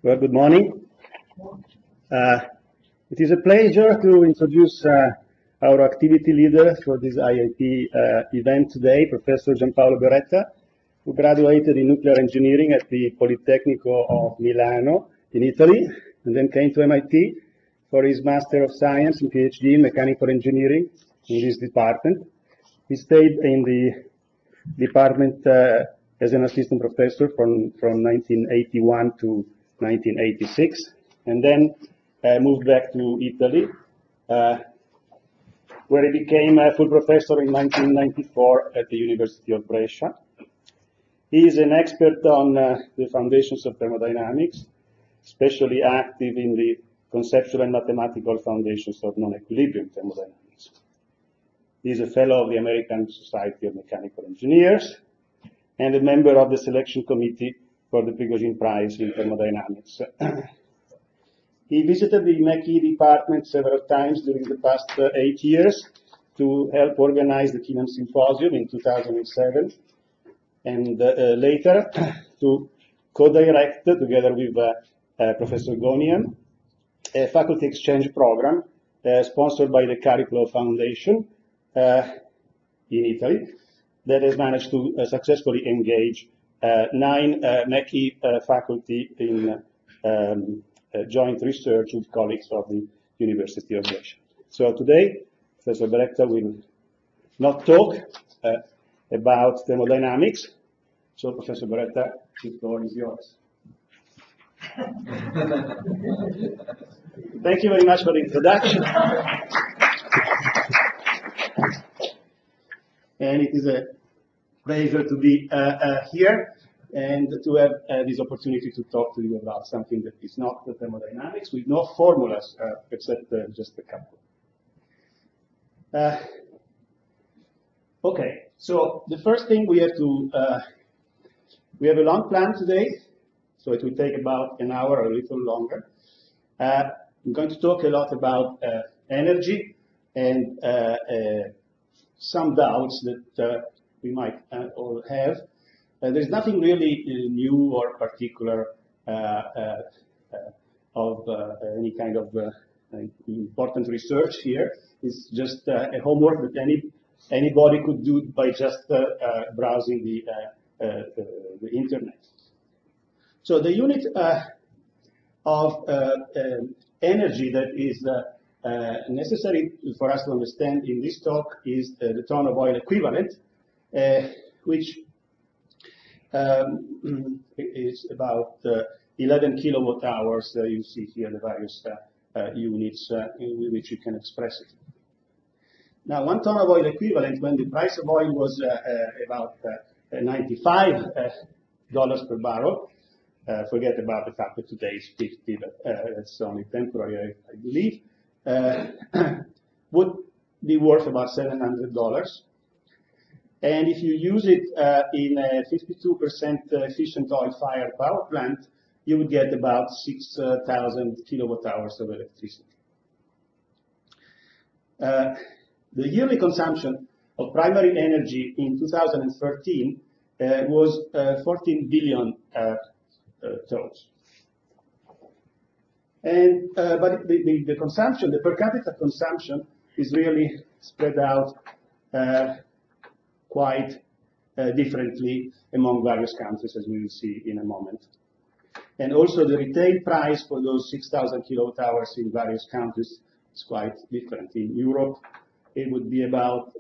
Well, good morning. It is a pleasure to introduce our activity leader for this IIP event today, Professor Giampaolo Beretta, who graduated in nuclear engineering at the Politecnico of Milano in Italy, and then came to MIT for his Master of Science and PhD in mechanical engineering in this department. He stayed in the department as an assistant professor from 1981 to 1986, and then moved back to Italy, where he became a full professor in 1994 at the University of Brescia. He is an expert on the foundations of thermodynamics, especially active in the conceptual and mathematical foundations of non-equilibrium thermodynamics. He is a fellow of the American Society of Mechanical Engineers and a member of the selection committee for the Prigogine Prize in Thermodynamics. He visited the McKee department several times during the past 8 years to help organize the Keenan Symposium in 2007, and later to co-direct, together with Professor Gonian, a faculty exchange program sponsored by the Curriculo Foundation in Italy that has managed to successfully engage 9 McKee faculty in joint research with colleagues of the University of Brescia. So today, Professor Beretta will not talk about thermodynamics. So, Professor Beretta, the floor is yours. Thank you very much for the introduction. And it is a pleasure to be here and to have this opportunity to talk to you about something that is not the thermodynamics, with no formulas except just a couple. Okay, so the first thing we have to, we have a long plan today, so it will take about an hour or a little longer. I'm going to talk a lot about energy and some doubts that we might all have. There's nothing really new or particular of any kind of important research here. It's just a homework that anybody could do by just browsing the internet. So the unit of energy that is necessary for us to understand in this talk is the ton of oil equivalent, which is about 11 kilowatt hours. You see here the various units in which you can express it. Now, 1 ton of oil equivalent, when the price of oil was about $95 per barrel, forget about the fact that today is 50, but that's only temporary, I believe, would be worth about $700. And if you use it in a 52% efficient oil-fired power plant, you would get about 6,000 kilowatt hours of electricity. The yearly consumption of primary energy in 2013 was 14 billion tons. And but the consumption, the per capita consumption, is really spread out quite differently among various countries, as we will see in a moment. And also the retail price for those 6,000 kilowatt hours in various countries is quite different. In Europe, it would be about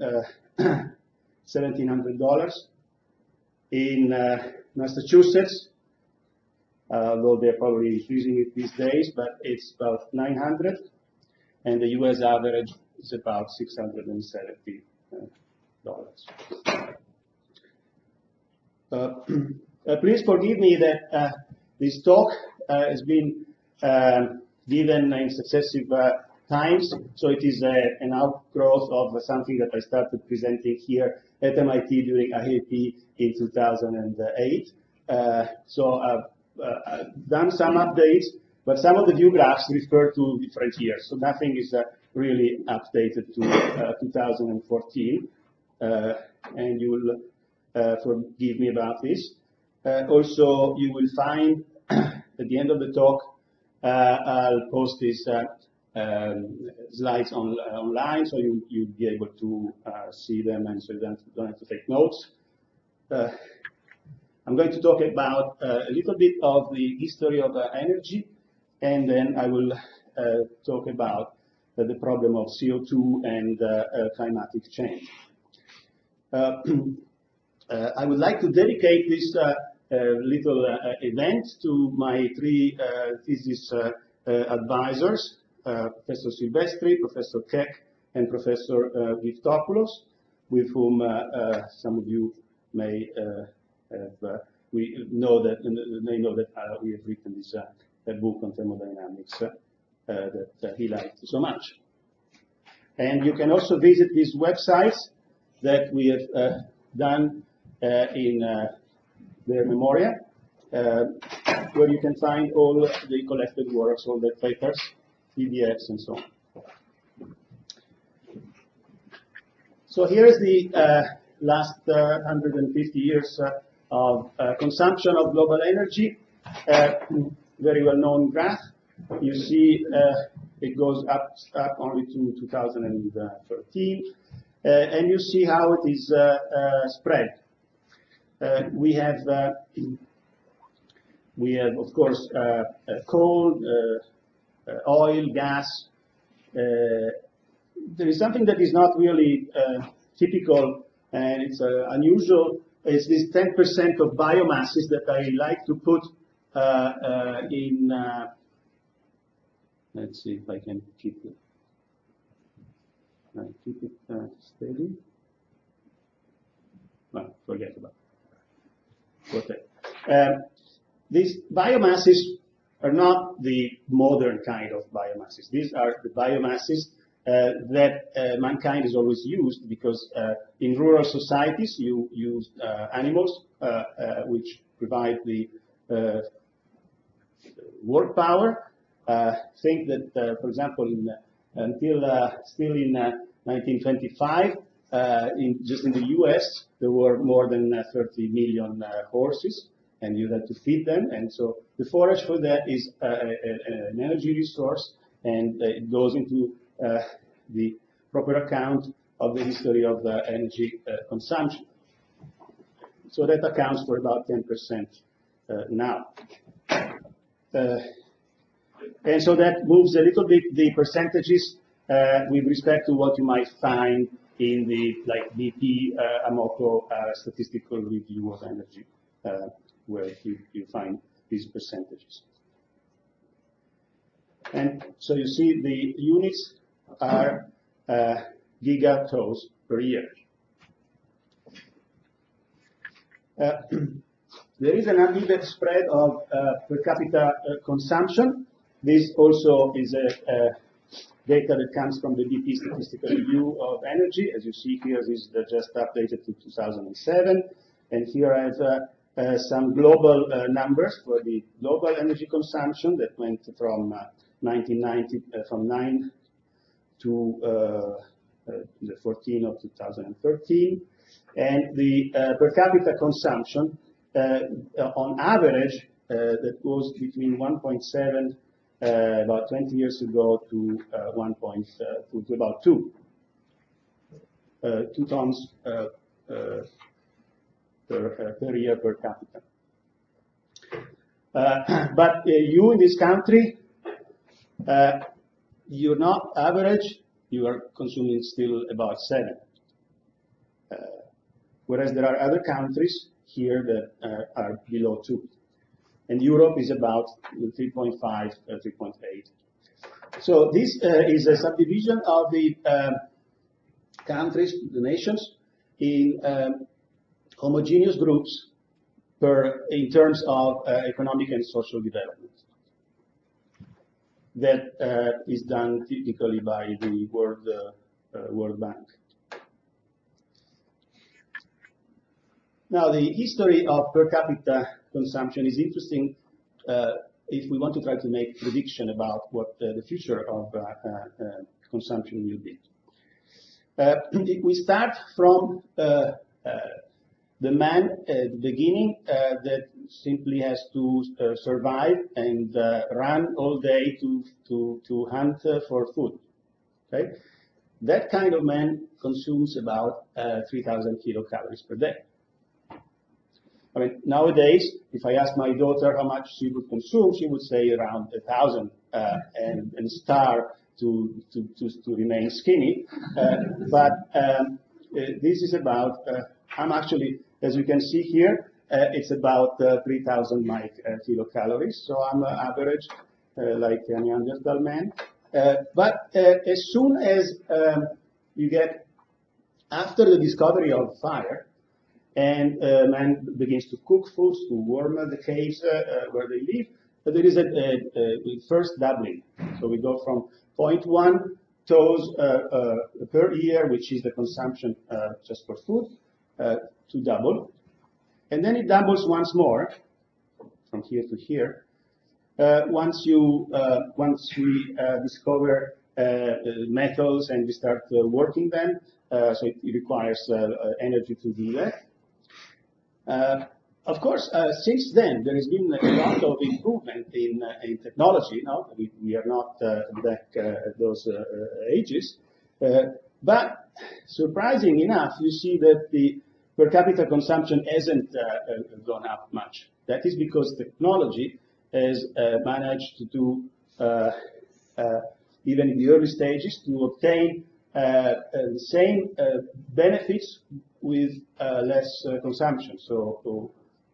$1,700. In Massachusetts, though they're probably increasing it these days, but it's about $900, and the US average is about $670. Please forgive me that this talk has been given in successive times, so it is an outgrowth of something that I started presenting here at MIT during IAP in 2008. So I've done some updates, but some of the view graphs refer to different years, so nothing is really updated to 2014. and you will forgive me about this. Also, you will find at the end of the talk, I'll post these slides online, so you'll be able to see them, and so you don't have to take notes. I'm going to talk about a little bit of the history of energy, and then I will talk about the problem of CO2 and climatic change. I would like to dedicate this little event to my three thesis advisors, Professor Silvestri, Professor Keck, and Professor Giftopoulos, with whom some of you may we know that we have written this book on thermodynamics that he liked so much. And you can also visit these websites that we have done in their memoria, where you can find all the collected works, all the papers, PDFs, and so on. So here is the last 150 years of consumption of global energy, very well-known graph. You see it goes up only to 2013, and you see how it is spread. We have, of course, coal, oil, gas. There is something that is not really typical, and it's unusual. It's this 10% of biomasses that I like to put in. Let's see if I can keep it. Steady. Well, forget about it. Okay. These biomasses are not the modern kind of biomasses. These are the biomasses that mankind has always used, because in rural societies you use animals which provide the work power. Think that, for example, until still in 1925, just in the U.S., there were more than 30 million horses, and you had to feed them. And so the forage for that is an energy resource, and it goes into the proper account of the history of the energy consumption. So that accounts for about 10% now. And so that moves a little bit the percentages with respect to what you might find in the BP Amoco statistical review of energy, where you find these percentages. And so you see the units are gigatons per year. There is an uneven spread of per capita consumption. This also is a data that comes from the BP Statistical Review of Energy. As you see here, this is just updated to 2007. And here I have some global numbers for the global energy consumption that went from 1990, from 9 to the 14 of 2013. And the per capita consumption, on average, that goes between 1.7 about 20 years ago to to about 2 tons per year per capita. But you in this country, you're not average. You are consuming still about 7. Whereas there are other countries here that are below 2. And Europe is about 3.5, 3.8. So this is a subdivision of the countries, the nations, in homogeneous groups in terms of economic and social development. That is done typically by the World Bank. Now, the history of per capita consumption is interesting if we want to try to make prediction about what the future of consumption will be. We start from the man at the beginning that simply has to survive and run all day to hunt for food. Okay? That kind of man consumes about 3,000 kilocalories per day. I mean, nowadays, if I ask my daughter how much she would consume, she would say around 1,000 and starve to remain skinny. But this is about, I'm actually, as you can see here, it's about 3,000 kilocalories. So I'm average, like a Neanderthal man. But as soon as you get, after the discovery of fire, and man begins to cook foods, to warm the caves where they live, there is a first doubling. So we go from 0.1 tons per year, which is the consumption just for food, to double. And then it doubles once more, from here to here, once we discover metals and we start working them, so it requires energy to do that. Of course, since then, there has been a lot of improvement in technology. No, we are not back at those ages. But surprising enough, you see that the per capita consumption hasn't gone up much. That is because technology has managed to do, even in the early stages, to obtain the same benefits with less consumption, so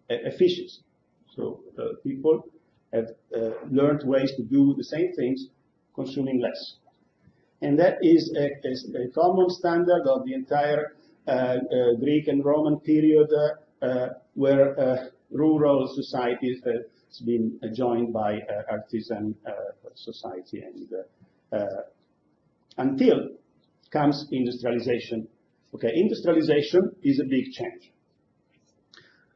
efficiency. So people have learned ways to do the same things, consuming less. And that is a common standard of the entire Greek and Roman period, where rural societies has been joined by artisan society, and until comes industrialization. Okay, industrialization is a big change.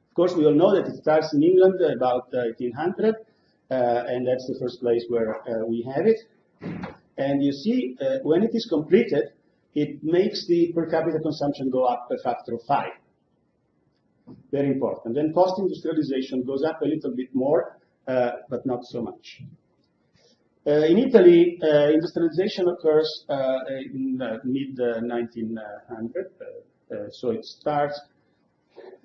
Of course, we all know that it starts in England about 1800, and that's the first place where we have it. And you see, when it is completed, it makes the per capita consumption go up a factor of 5. Very important. Then post-industrialization goes up a little bit more, but not so much. In Italy, industrialization occurs in mid-1900, so it starts,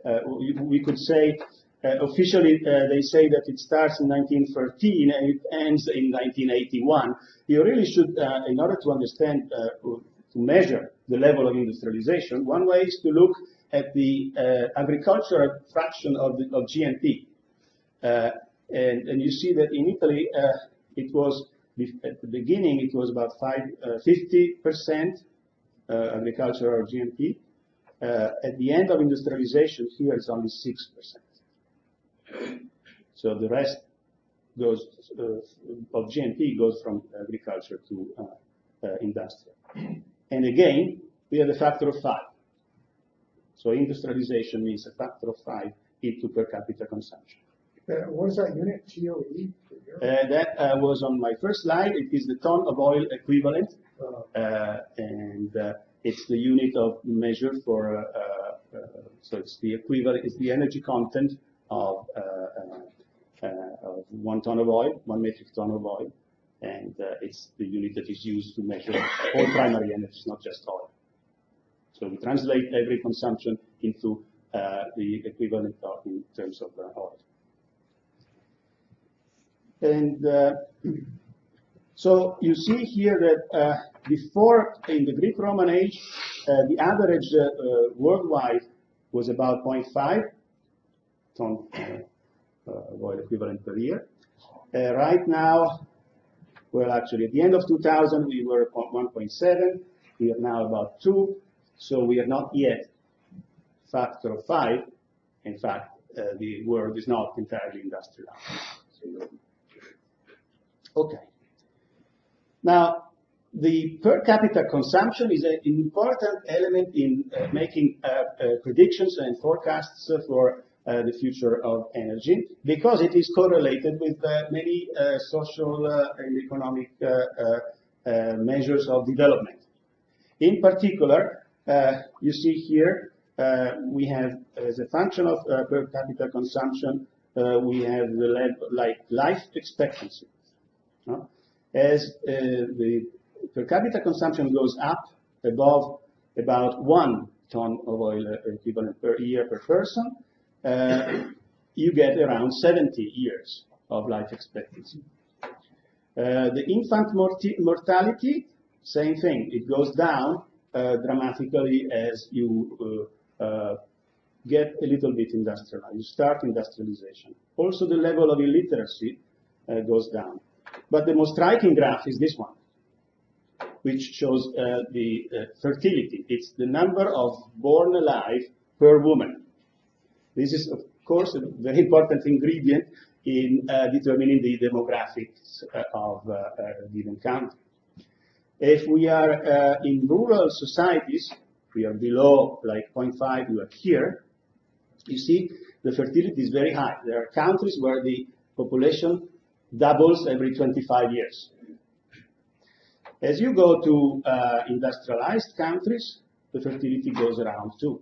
we could say, officially they say that it starts in 1913 and it ends in 1981. You really should, in order to understand, to measure the level of industrialization, one way is to look at the agricultural fraction of GNP. And you see that in Italy, it was, at the beginning, it was about 50% agricultural GNP. At the end of industrialization, here it's only 6%. So the rest goes of GNP goes from agriculture to industrial. And again, we have a factor of 5. So industrialization means a factor of 5 into per capita consumption. What is that unit, TOE? That was on my first slide. It is the ton of oil equivalent, and it's the unit of measure for. So it's the equivalent. It's the energy content of 1 ton of oil, 1 metric ton of oil, and it's the unit that is used to measure all primary energies, not just oil. So we translate every consumption into the equivalent of in terms of oil. And so you see here that before, in the Greek-Roman age, the average worldwide was about 0.5 ton of oil equivalent per year. Right now, well, actually, at the end of 2000, we were at 1.7. We are now about 2. So we are not yet factor of 5. In fact, the world is not entirely industrialized. Okay. Now, the per capita consumption is an important element in making predictions and forecasts for the future of energy, because it is correlated with many social and economic measures of development. In particular, you see here, we have, as a function of per capita consumption, we have the level, like life expectancy. No? As the per capita consumption goes up above about 1 ton of oil equivalent per year per person, you get around 70 years of life expectancy. The infant mortality, same thing. It goes down dramatically as you get a little bit industrialized. You start industrialization. Also, the level of illiteracy goes down. But the most striking graph is this one, which shows the fertility. It's the number of born alive per woman. This is, of course, a very important ingredient in determining the demographics of a given country. If we are in rural societies, we are below like 0.5, we are here, you see the fertility is very high. There are countries where the population doubles every 25 years. As you go to industrialized countries, the fertility goes around 2.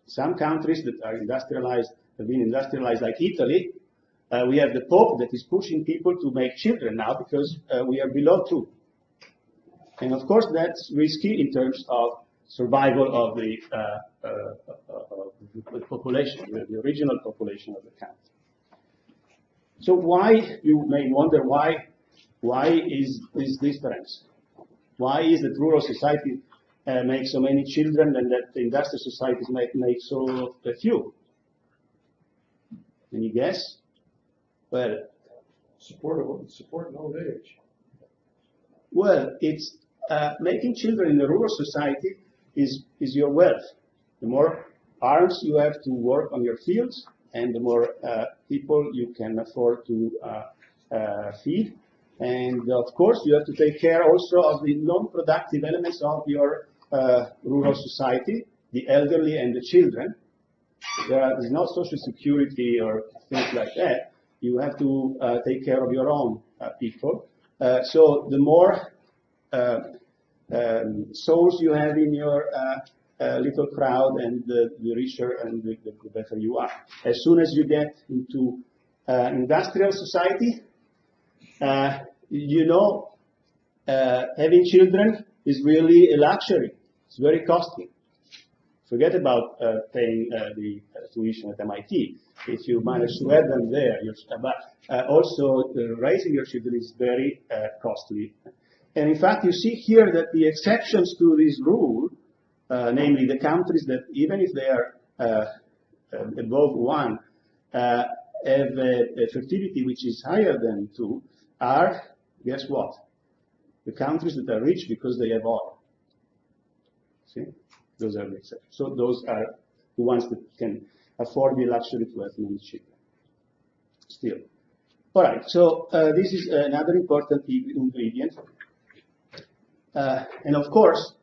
Some countries that are industrialized, have been industrialized like Italy, we have the Pope that is pushing people to make children now because we are below 2. And of course that's risky in terms of survival of the population, the original population of the country. So why, you may wonder, why is this difference? Why is that rural society make so many children and that the industrial societies make so few? Any guess? Well, Support in old age. Well, it's making children in a rural society is your wealth. The more arms you have to work on your fields, and the more people you can afford to feed. And of course, you have to take care also of the non-productive elements of your rural society, the elderly and the children. There is no social security or things like that. You have to take care of your own people. So the more souls you have in your little crowd, and the richer and the better you are. As soon as you get into industrial society, you know, having children is really a luxury. It's very costly. Forget about paying the tuition at MIT. If you manage to have them there, but also raising your children is very costly. And in fact, you see here that the exceptions to this rule, namely the countries that even if they are above 1, have a fertility which is higher than 2, are, guess what? The countries that are rich because they have oil. See? Those are the exceptions. So those are the ones that can afford the luxury to have many children. Still. All right, so this is another important ingredient. And of course,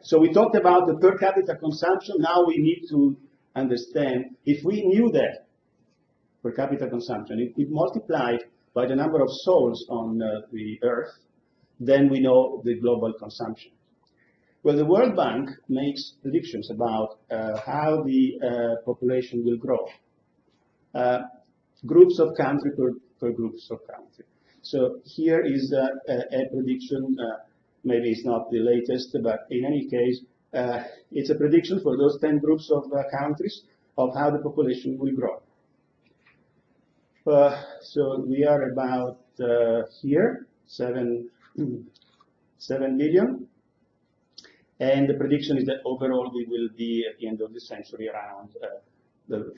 so we talked about the per capita consumption. Now we need to understand, if we knew that per capita consumption, if we multiplied by the number of souls on the Earth, then we know the global consumption. Well, the World Bank makes predictions about how the population will grow. Groups of country per groups of country. So here is a prediction. Maybe it's not the latest, but in any case, it's a prediction for those 10 groups of countries of how the population will grow. So we are about here, 7 billion. And the prediction is that overall we will be at the end of the century around,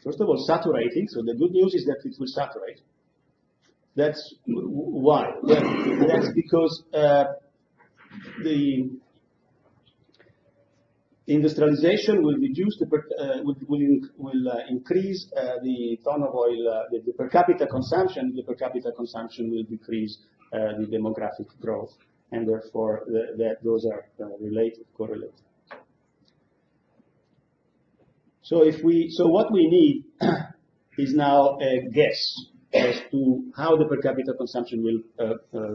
first of all, saturating. So the good news is that it will saturate. That's why. Well, that's because the industrialization will reduce will increase the ton of oil, the per capita consumption. The per capita consumption will decrease the demographic growth, and therefore those are correlated. So what we need is now a guess as to how the per capita consumption will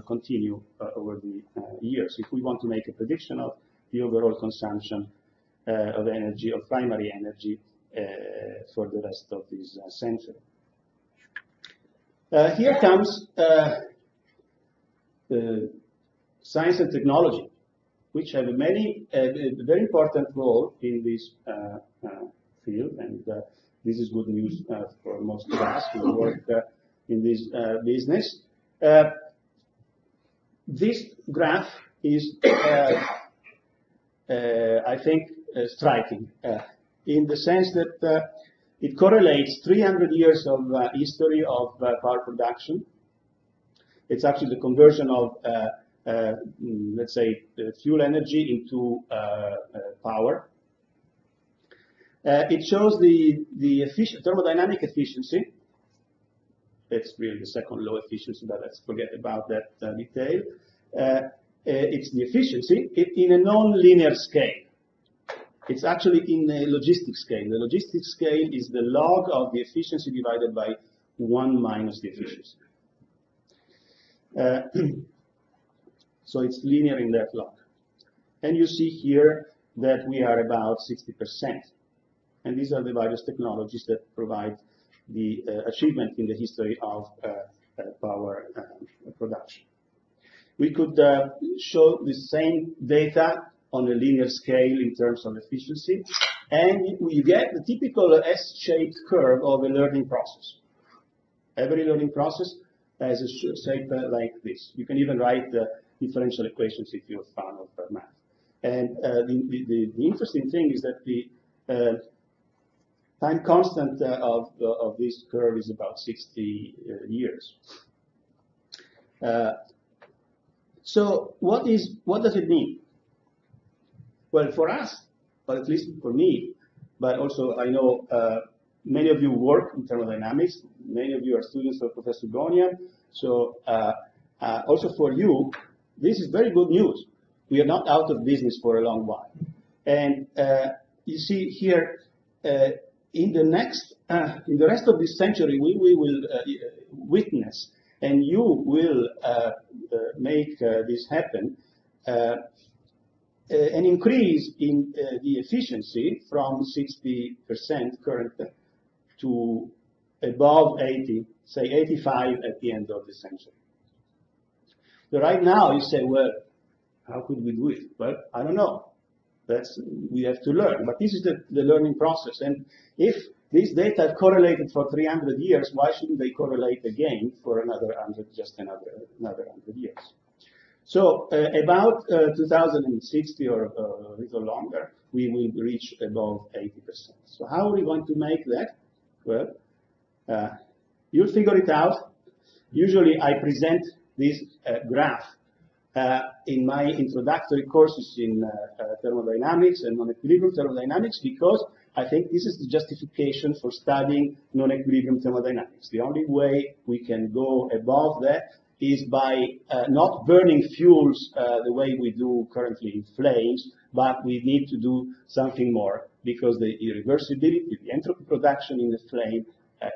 continue over the years. If we want to make a prediction of the overall consumption of energy, of primary energy, for the rest of this century. Here comes science and technology, which have a very important role in this field, and this is good news for most of us who work in this business. This graph is, I think, striking in the sense that it correlates 300 years of history of power production. It's actually the conversion of, let's say, fuel energy into power. It shows the thermodynamic efficiency. That's really the second law efficiency, but let's forget about that detail. It's the efficiency in a non-linear scale. It's actually in a logistic scale. The logistic scale is the log of the efficiency divided by 1 minus the efficiency. So it's linear in that log. And you see here that we are about 60%. And these are the various technologies that provide the achievement in the history of power production. We could show the same data on a linear scale in terms of efficiency, and we get the typical S-shaped curve of a learning process. Every learning process has a shape like this. You can even write differential equations if you're a fan of math. And the interesting thing is that the time constant of this curve is about 60 years. So what does it mean? Well, for us, or at least for me, but also I know many of you work in thermodynamics, many of you are students of Professor Gonian, so also for you, this is very good news. We are not out of business for a long while. And you see here, in the rest of this century, we will witness, and you will make this happen, an increase in the efficiency from 60% current to above 80, say 85 at the end of the century. So right now you say, well, how could we do it? Well, I don't know. We have to learn. But this is the learning process. And if these data have correlated for 300 years, why shouldn't they correlate again for another 100 years? So about 2060 or a little longer, we will reach above 80%. So how are we going to make that? Well, you'll figure it out. Usually I present this graph in my introductory courses in thermodynamics and non-equilibrium thermodynamics, because I think this is the justification for studying non-equilibrium thermodynamics. The only way we can go above that is by not burning fuels the way we do currently in flames, but we need to do something more, because the irreversibility, the entropy production in the flame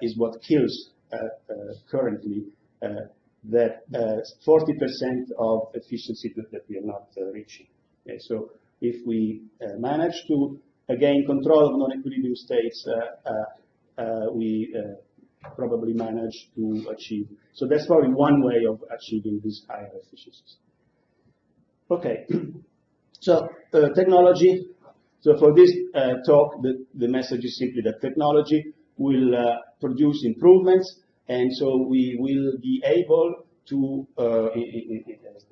is what kills currently that 40% of efficiency that we are not reaching. Okay, so if we manage to gain control of non-equilibrium states, we probably manage to achieve. So that's probably one way of achieving these higher efficiencies. Okay, so technology. So for this talk, the message is simply that technology will produce improvements, and so we will be able to,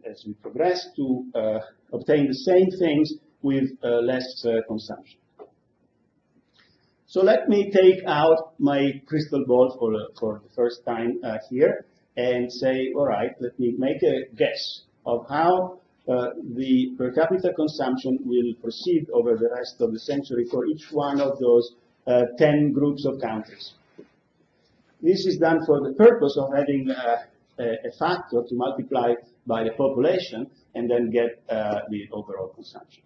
as we progress, to obtain the same things with less consumption. So let me take out my crystal ball for the first time here and say, all right, let me make a guess of how the per capita consumption will proceed over the rest of the century for each one of those 10 groups of countries. This is done for the purpose of having a factor to multiply by the population and then get the overall consumption.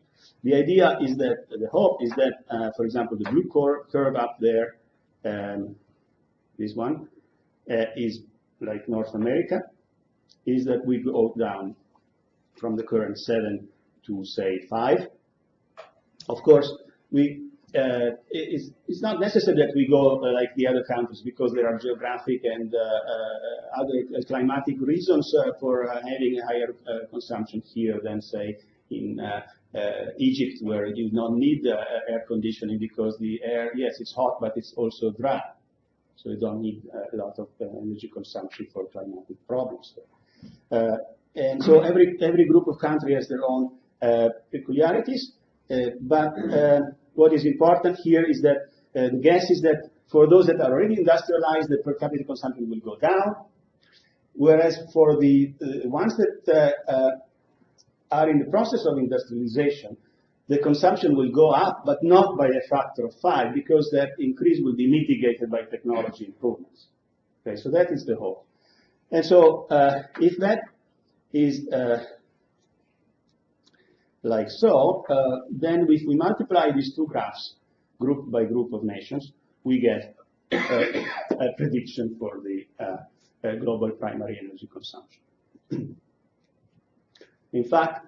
The idea is that, the hope is that, for example, the blue curve up there, this one, is like North America, is that we go down from the current 7 to, say, 5 Of course, it's not necessary that we go like the other countries, because there are geographic and other climatic reasons for having a higher consumption here than, say, in Egypt, where you don't need air conditioning because the air, yes, it's hot, but it's also dry. So you don't need a lot of energy consumption for climatic problems. And so every group of countries has their own peculiarities. But what is important here is that the guess is that for those that are already industrialized, the per capita consumption will go down, whereas for the ones that are in the process of industrialization, the consumption will go up, but not by a factor of 5, because that increase will be mitigated by technology improvements. Okay, so that is the hope. And so if that is like so, then if we multiply these two graphs, group by group of nations, we get a prediction for the global primary energy consumption. In fact,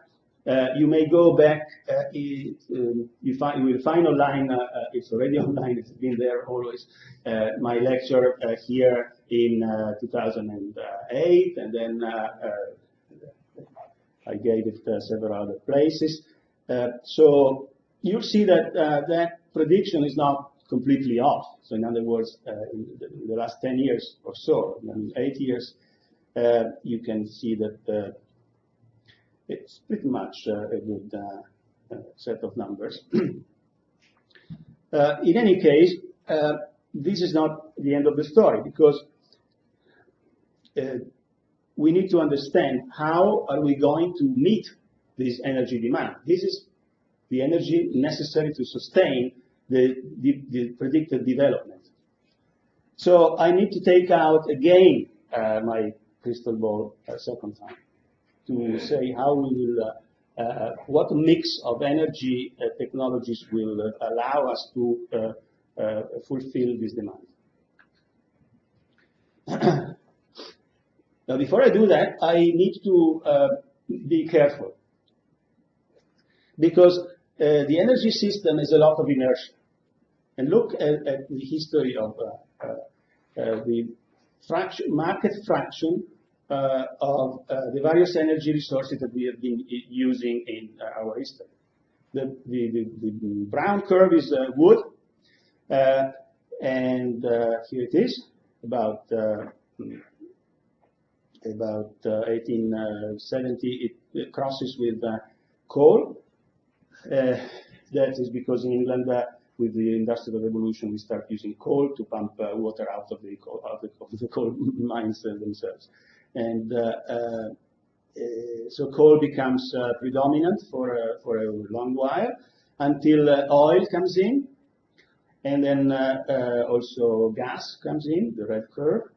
you may go back, you will find online, it's already online, it's been there always, my lecture here in 2008, and then I gave it several other places. So you'll see that that prediction is not completely off. So in other words, in the last 10 years or so, I mean 8 years, you can see that it's pretty much a good set of numbers. In any case, this is not the end of the story, because we need to understand how are we going to meet this energy demand. This is the energy necessary to sustain the predicted development. So I need to take out again my crystal ball a second time to say how we will, what mix of energy technologies will allow us to fulfill this demand. Now, before I do that, I need to be careful, because the energy system has a lot of inertia. And look at the history of the market fraction of the various energy resources that we have been using in our history. The brown curve is wood, and here it is, about 1870, it crosses with coal. That is because in England, with the Industrial Revolution, we start using coal to pump water out of the coal mines themselves. And so coal becomes predominant for a long while, until oil comes in, and then also gas comes in, the red curve.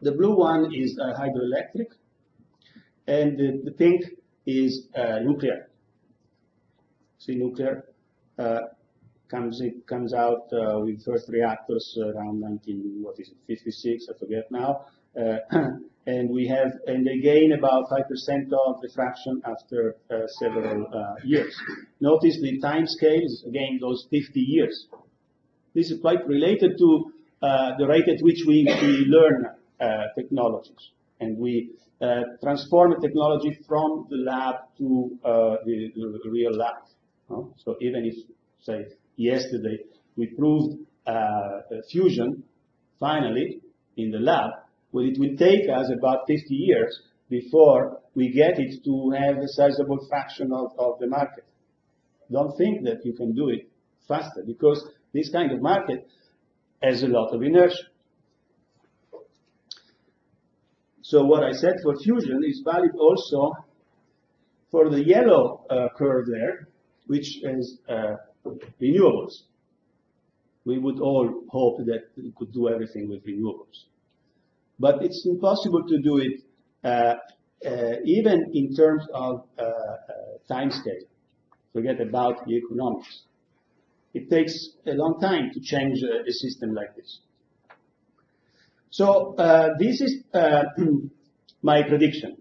The blue one is hydroelectric, and the pink is nuclear. See, nuclear comes out with first reactors around 1956, I forget now, and they gain about 5% of the fraction after several years. Notice the time scales, again, those 50 years. This is quite related to the rate at which we learn technologies, and we transform the technology from the lab to the real life. So even if, say, yesterday we proved fusion finally in the lab, well, it will take us about 50 years before we get it to have a sizable fraction of the market. Don't think that you can do it faster, because this kind of market has a lot of inertia. So what I said for fusion is valid also for the yellow curve there, which is renewables. We would all hope that we could do everything with renewables. But it's impossible to do it even in terms of time scale. Forget about the economics. It takes a long time to change a system like this. So this is my prediction.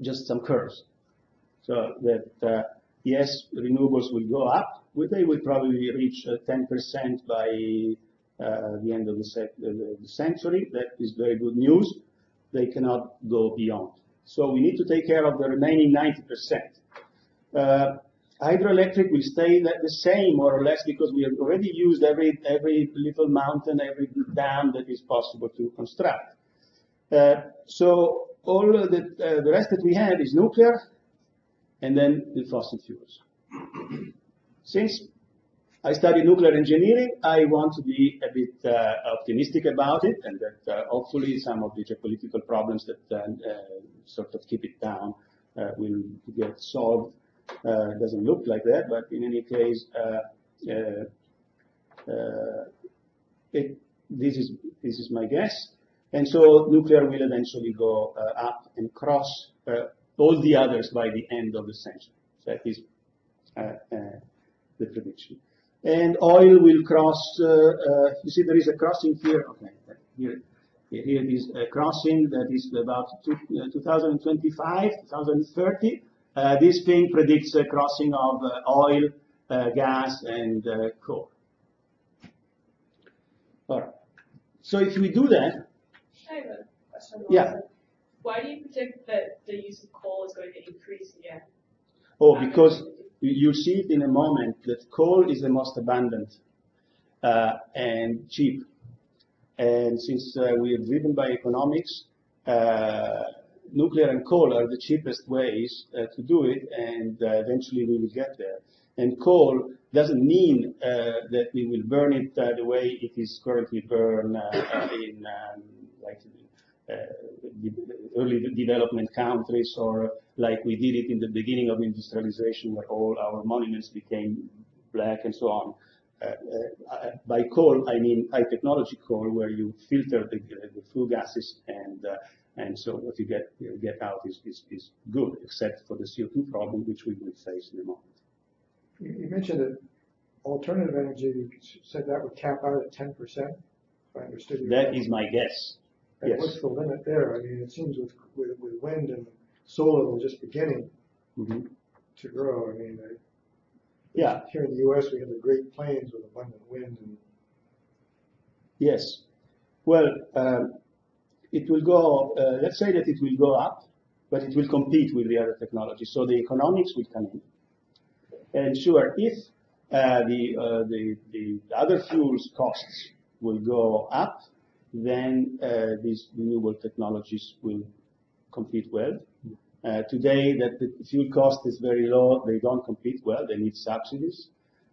Just some curves. So that yes, renewables will go up. They will probably reach 10% by the end of the century. That is very good news. They cannot go beyond. So we need to take care of the remaining 90%. Hydroelectric will stay the same, more or less, because we have already used every little mountain, every dam that is possible to construct. So all the rest that we have is nuclear, and then the fossil fuels. Since I study nuclear engineering, I want to be a bit optimistic about it, and that hopefully some of the geopolitical problems that sort of keep it down will get solved. It doesn't look like that, but in any case, this is my guess. And so nuclear will eventually go up and cross all the others by the end of the century. That is the prediction. And oil will cross, you see there is a crossing here. Okay, here it is a crossing that is about 2025, 2030. This thing predicts a crossing of oil, gas, and coal. All right. So if we do that, I have a question. Yeah. Why do you predict that the use of coal is going to increase again? Oh, because you'll see it in a moment that coal is the most abundant and cheap. And since we are driven by economics, nuclear and coal are the cheapest ways to do it, and eventually we will get there. And coal doesn't mean that we will burn it the way it is currently burned in like early development countries, or like we did it in the beginning of industrialization, where all our monuments became black and so on. By coal, I mean high technology coal, where you filter the flue gases, and so what you get out is good, except for the CO2 problem, which we will face in a moment. You mentioned that alternative energy, you said that would cap out at 10%, if I understood you. That is my guess. And Yes. what's the limit there? I mean, it seems with wind and solar, we're just beginning to grow. I mean, Yeah. here in the U.S., we have the Great Plains with abundant wind. And Yes. Well, it will go, let's say that it will go up, but it will compete with the other technologies. So the economics will come in. And sure, if the other fuels costs will go up, then these renewable technologies will compete well. Today, that the fuel cost is very low, they don't compete well, they need subsidies,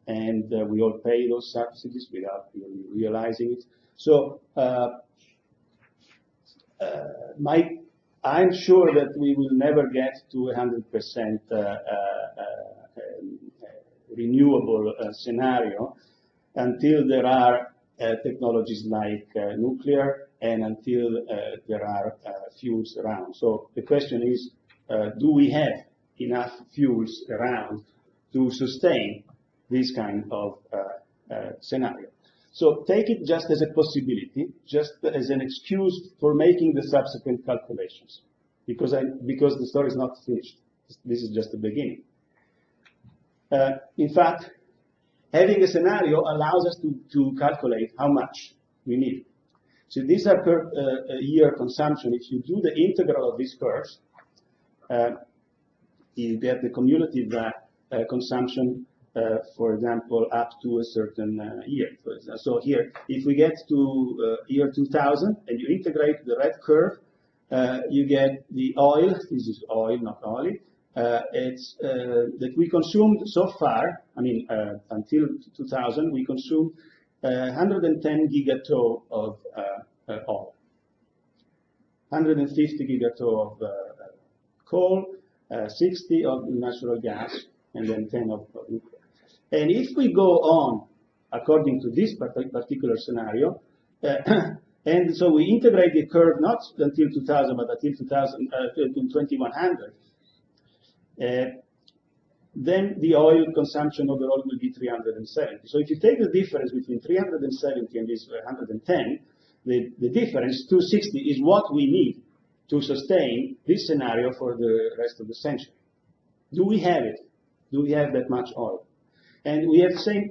and we all pay those subsidies without really realizing it. So I'm sure that we will never get to 100% renewable scenario until there are technologies like nuclear, and until there are fuels around. So the question is, do we have enough fuels around to sustain this kind of scenario? So take it just as a possibility, just as an excuse for making the subsequent calculations, because the story is not finished. This is just the beginning. In fact, having a scenario allows us to calculate how much we need. So these are per year consumption. If you do the integral of these curves, you get the cumulative consumption, for example, up to a certain year. So here, if we get to year 2000 and you integrate the red curve, you get the oil. This is oil, not oil. It's that we consumed so far. I mean, until 2000, we consumed 110 gigaton of oil, 150 gigaton of coal, 60 of natural gas, and then 10 of nuclear. And if we go on according to this particular scenario, and so we integrate the curve not until 2000, but until 2100, then the oil consumption overall will be 370. So if you take the difference between 370 and this 110, the difference, 260, is what we need to sustain this scenario for the rest of the century. Do we have it? Do we have that much oil? And we have the same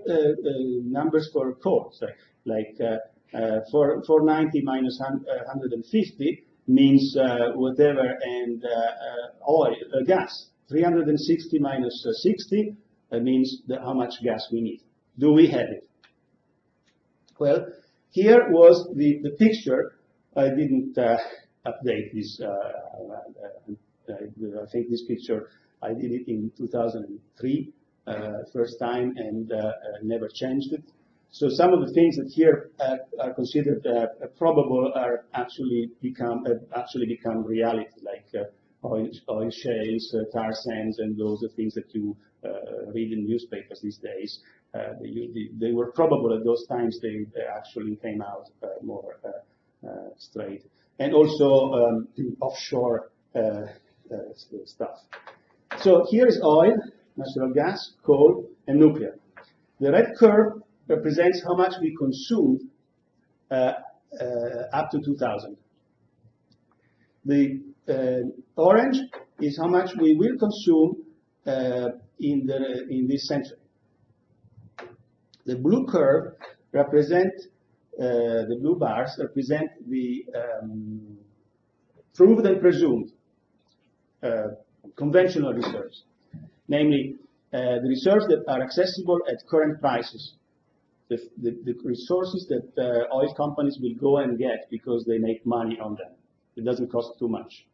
numbers for coal. So, like 490 minus 150 means whatever, and oil, gas. 360 minus 60 means how much gas we need. Do we have it? Well, here was the picture. I didn't update this. I think this picture, I did it in 2003, first time, and never changed it. So some of the things that here are considered probable are actually become reality, like oil shales, tar sands, and those are things that you read in newspapers these days. They were probable at those times. They actually came out more straight. And also offshore stuff. So here is oil, natural gas, coal, and nuclear. The red curve represents how much we consumed up to 2000. The orange is how much we will consume in this century. The blue curve represent the blue bars represent the proved and presumed conventional reserves, namely the reserves that are accessible at current prices, the resources that oil companies will go and get because they make money on them. It doesn't cost too much.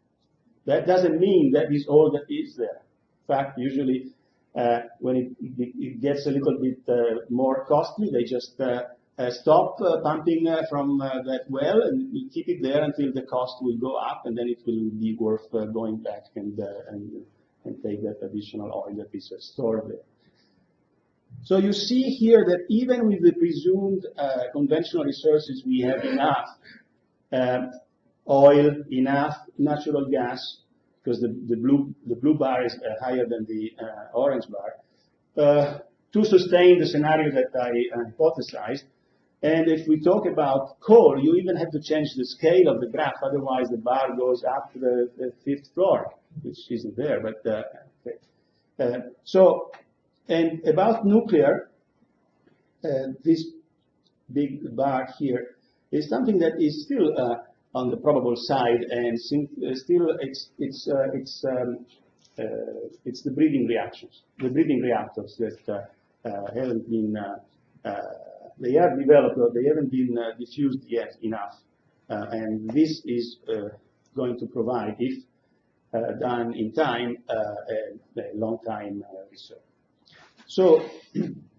That doesn't mean that is all that is there. In fact, usually when it gets a little bit more costly, they just stop pumping from that well, and we keep it there until the cost will go up, and then it will be worth going back and take that additional oil that is stored there. So you see here that even with the presumed conventional resources, we have enough oil, enough natural gas, because the blue bar is higher than the orange bar, to sustain the scenario that I hypothesized. And if we talk about coal, you even have to change the scale of the graph, otherwise the bar goes up to the fifth floor, which isn't there. But okay. And about nuclear, this big bar here is something that is still on the probable side, and still it's the breeding reactions, the breeding reactors that haven't been they are developed, but they haven't been diffused yet enough, and this is going to provide, if done in time, a long time reserve. So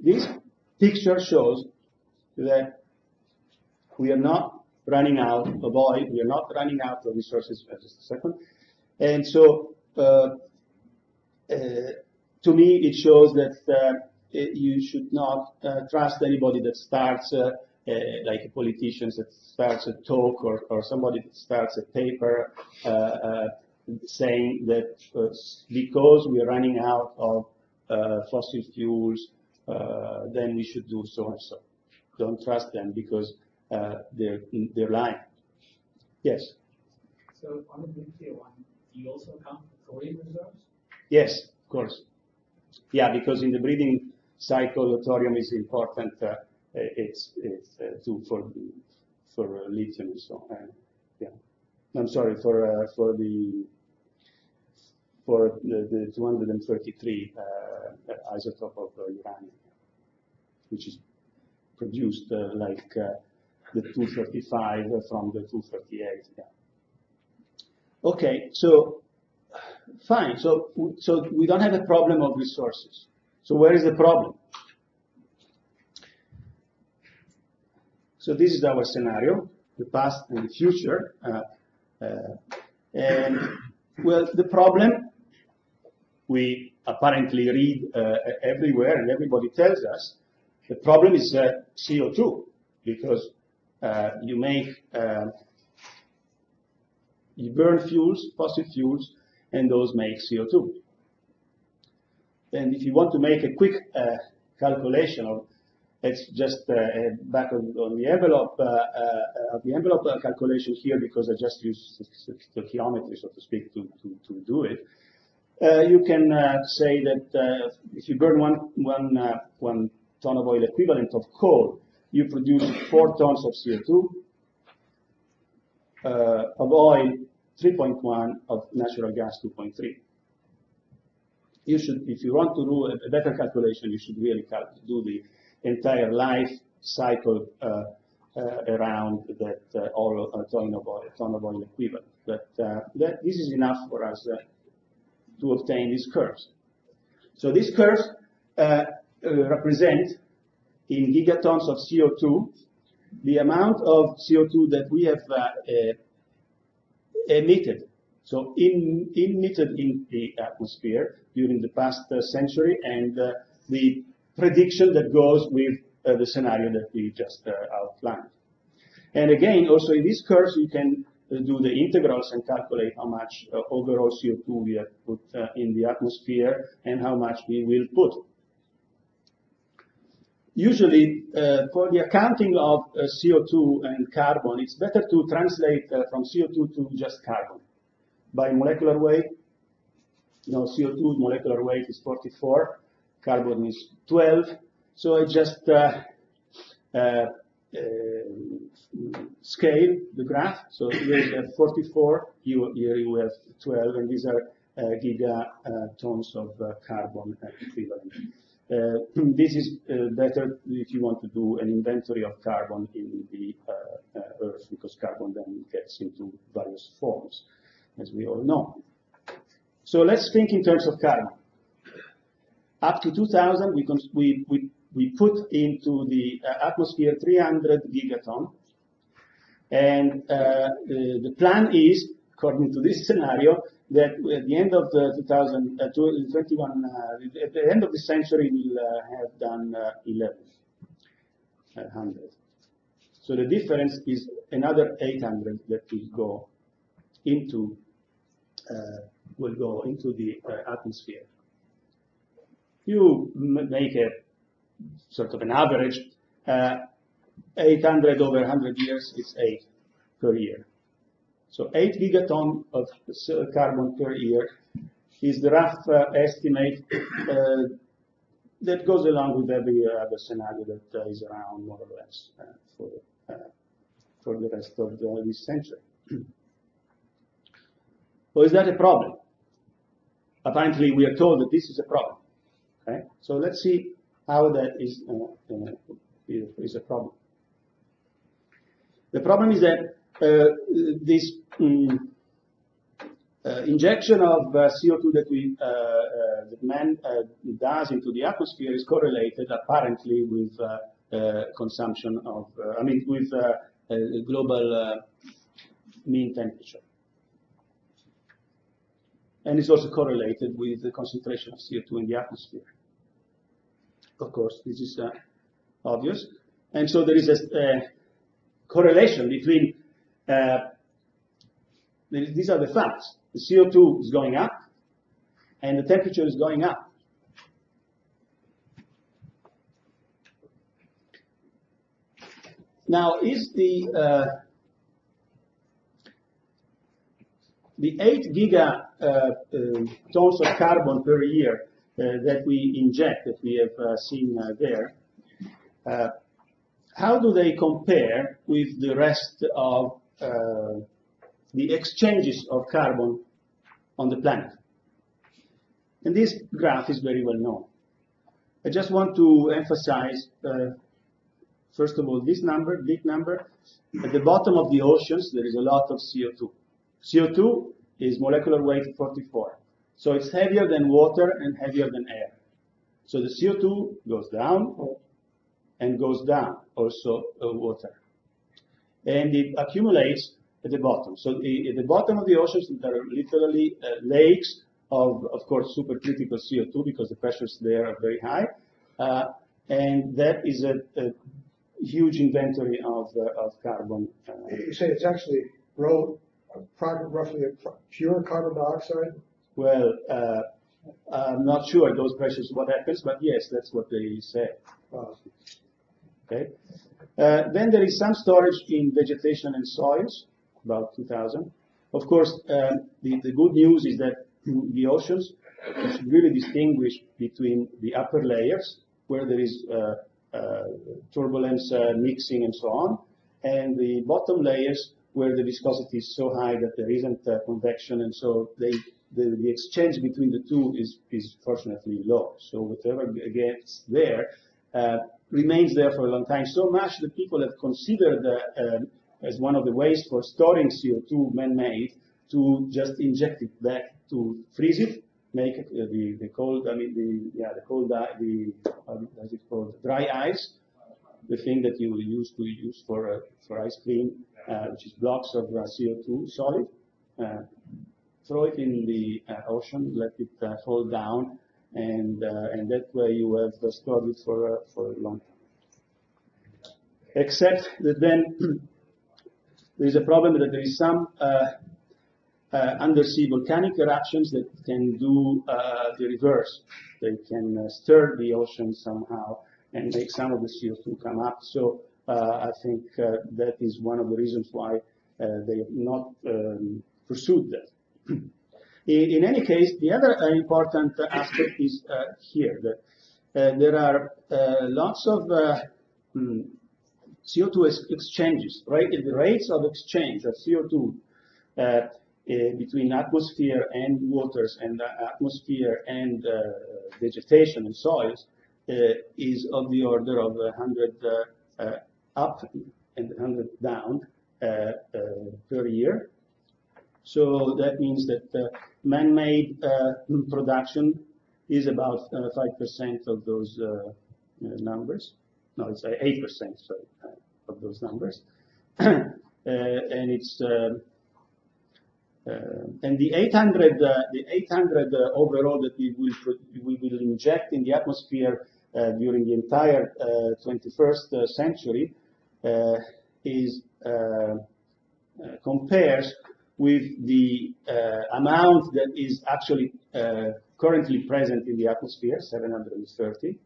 this picture shows that we are not running out of oil, we are not running out of resources. Just a second. And so to me it shows that you should not trust anybody that starts like a politician that starts a talk, or somebody that starts a paper saying that because we are running out of fossil fuels, then we should do so and so. Don't trust them, because they're lying. Yes? So on the nuclear one, do you also account for thorium reserves? Yes, of course. Yeah, because in the breeding cycle, thorium is important. It's too for lithium and so on. Yeah, I'm sorry, for the 233 isotope of uranium, which is produced like the 235 from the 238. Yeah. Okay, so fine. So we don't have a problem of resources. So where is the problem? So this is our scenario, the past and the future. And well, the problem we apparently read everywhere, and everybody tells us, the problem is CO2, because you burn fuels, fossil fuels, and those make CO2. And if you want to make a quick calculation of, it's just back on the envelope calculation here, because I just used stoichiometry, so to speak, to do it. you can say that if you burn one ton of oil equivalent of coal, you produce 4 tons of CO2, of oil 3.1, of natural gas 2.3. You should, if you want to do a better calculation, you should really do the entire life cycle around that ton of oil equivalent. But this is enough for us to obtain these curves. So these curves represent in gigatons of CO2 the amount of CO2 that we have emitted. So emitted in the atmosphere during the past century, and the prediction that goes with the scenario that we just outlined. And again, also in these curves, you can do the integrals and calculate how much overall CO2 we have put in the atmosphere and how much we will put. Usually, for the accounting of CO2 and carbon, it's better to translate from CO2 to just carbon. By molecular weight, CO2 molecular weight is 44, carbon is 12. So I just scale the graph. So here you have 44, here you have 12, and these are gigatons of carbon equivalent. This is better if you want to do an inventory of carbon in the Earth, because carbon then gets into various forms, as we all know. So let's think in terms of carbon. Up to 2000, we put into the atmosphere 300 gigaton, and the plan is, according to this scenario, that at the end of the 2021, at the end of the century, we'll have done 1100. So the difference is another 800 that will go into the atmosphere. You make a sort of an average. 800 over 100 years is 8 per year. So 8 gigaton of carbon per year is the rough estimate that goes along with every other scenario that is around, more or less, for the rest of this century. So is that a problem? Apparently, we are told that this is a problem. Okay? So let's see how that is a problem. The problem is that this injection of CO2 that man does into the atmosphere is correlated apparently with consumption of, with global mean temperature. And it's also correlated with the concentration of CO2 in the atmosphere. Of course, this is obvious. And so there is a correlation between, these are the facts. The CO2 is going up, and the temperature is going up. Now, is the 8 gigatons of carbon per year that we inject, that we have seen there, how do they compare with the rest of the exchanges of carbon on the planet? And this graph is very well known. I just want to emphasize, first of all, this number, big number. At the bottom of the oceans, there is a lot of CO2. CO2 is molecular weight 44. So it's heavier than water and heavier than air. So the CO2 goes down and goes down, also water. And it accumulates at the bottom. So at the bottom of the oceans, there are literally lakes of course, supercritical CO2 because the pressures there are very high. And that is a huge inventory of carbon. You say it's actually roughly a pure carbon dioxide? Well, I'm not sure those pressures what happens, but yes, that's what they say. Okay. Then there is some storage in vegetation and soils, about 2000. Of course, the good news is that the oceans you should really distinguish between the upper layers, where there is turbulence mixing and so on, and the bottom layers, where the viscosity is so high that there isn't convection, and so the exchange between the two is fortunately low. So whatever gets there remains there for a long time. So much that people have considered as one of the ways for storing CO2 man-made to just inject it back, to freeze it, make it the cold, I mean the cold, how's it called, dry ice, the thing that you used to use for ice cream, which is blocks of CO2 solid. Throw it in the ocean, let it fall down, and that way you have stored it for a long time. Except that then there is a problem that there is some undersea volcanic eruptions that can do the reverse. They can stir the ocean somehow and make some of the CO2 come up. So I think that is one of the reasons why they have not pursued that. In any case, the other important aspect is here, that there are lots of CO2 exchanges, right? The rates of exchange of CO2 between atmosphere and waters and atmosphere and vegetation and soils is of the order of 100 up and 100 down per year. So that means that man-made production is about 5% of those numbers. No, it's 8%, sorry, of those numbers. And it's and the 800 overall that we will inject in the atmosphere during the entire 21st century is compares with the amount that is actually currently present in the atmosphere, 730.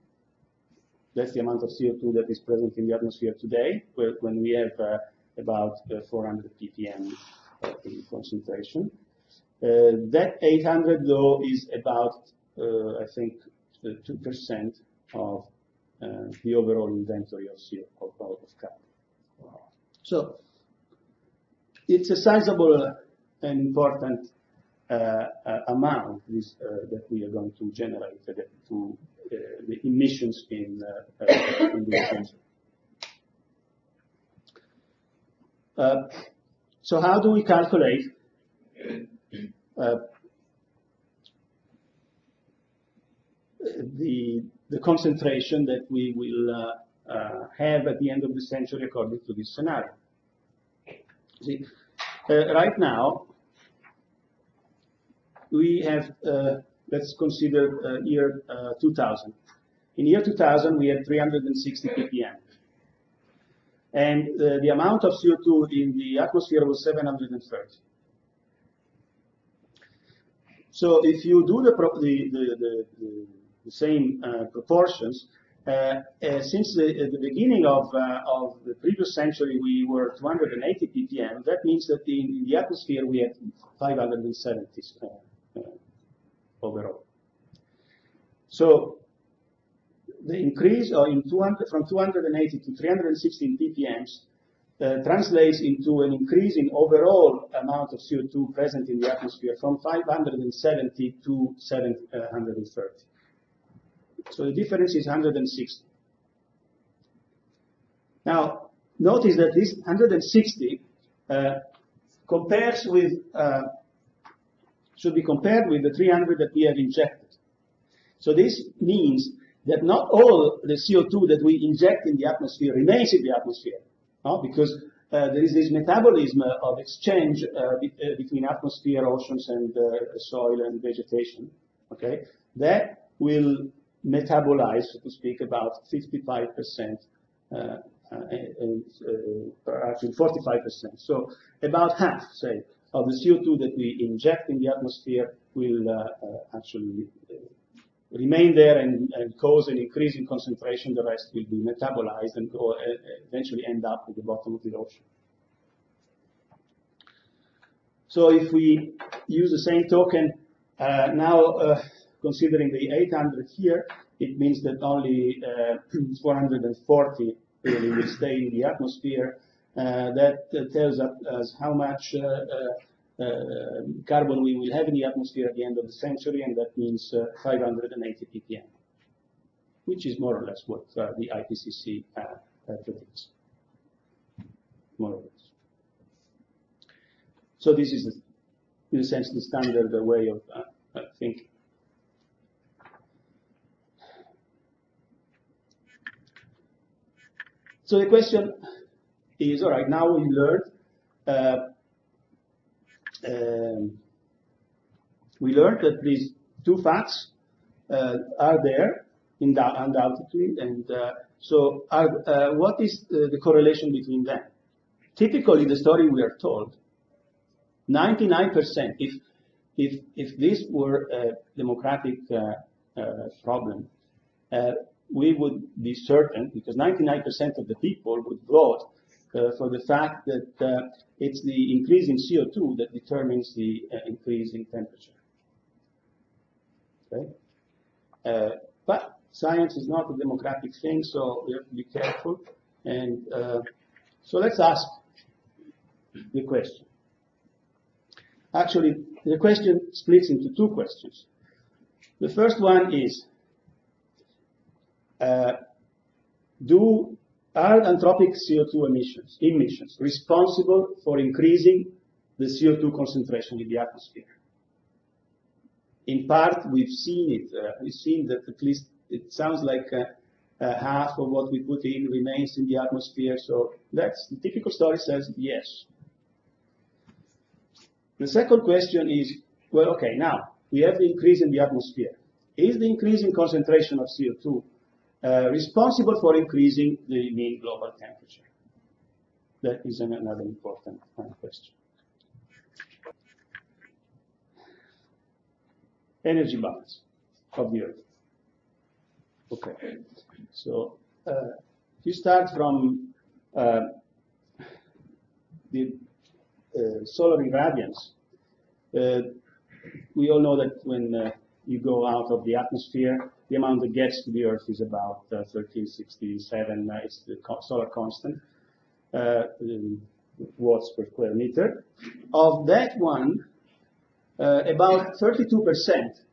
That's the amount of CO2 that is present in the atmosphere today, when we have about 400 ppm in concentration. That 800, though, is about, I think, 2% of the overall inventory of CO2 of carbon. Wow. So it's a sizable and important amount that we are going to generate to the emissions in this century. So how do we calculate the concentration that we will have at the end of the century according to this scenario? See, right now we have, let's consider year 2000. In year 2000 we had 360 ppm. And the amount of CO2 in the atmosphere was 730. So if you do the same proportions, since the beginning of the previous century we were 280 ppm, that means that in the atmosphere we had 570 overall. So the increase from 280 to 316 ppm translates into an increase in overall amount of CO2 present in the atmosphere from 570 to 730. So the difference is 160. Now, notice that this 160 should be compared with the 300 that we have injected. So this means that not all the CO2 that we inject in the atmosphere remains in the atmosphere, no? Because there is this metabolism of exchange between atmosphere, oceans, and soil and vegetation. Okay, that will metabolize, so to speak, about 55%, actually 45%. So about half, say, of the CO2 that we inject in the atmosphere will actually remain there and cause an increase in concentration. The rest will be metabolized and eventually end up at the bottom of the ocean. So if we use the same token, now considering the 800 here, it means that only 440 really will stay in the atmosphere. That tells us how much carbon we will have in the atmosphere at the end of the century, and that means 580 ppm, which is more or less what the IPCC predicts, more or less. So this is, in a sense, the standard way of thinking. So the question is, all right, now we learned that these two facts are there undoubtedly, and so what is the correlation between them? Typically, the story we are told, 99%, if this were a democratic problem, we would be certain, because 99% of the people would vote for the fact that it's the increase in CO2 that determines the increase in temperature. Okay? But science is not a democratic thing, so we have to be careful. And so let's ask the question. Actually, the question splits into two questions. The first one is, are anthropic CO2 emissions responsible for increasing the CO2 concentration in the atmosphere? In part, we've seen it. We've seen that at least it sounds like half of what we put in remains in the atmosphere. So that's the typical story says yes. The second question is, well, okay, now we have the increase in the atmosphere. Is the increase in concentration of CO2 responsible for increasing the mean global temperature? That is another important question. Energy balance of the Earth. Okay, so if you start from the solar irradiance, we all know that when you go out of the atmosphere, the amount that gets to the Earth is about 1367. It's the solar constant, watts per square meter. Of that one, about 32%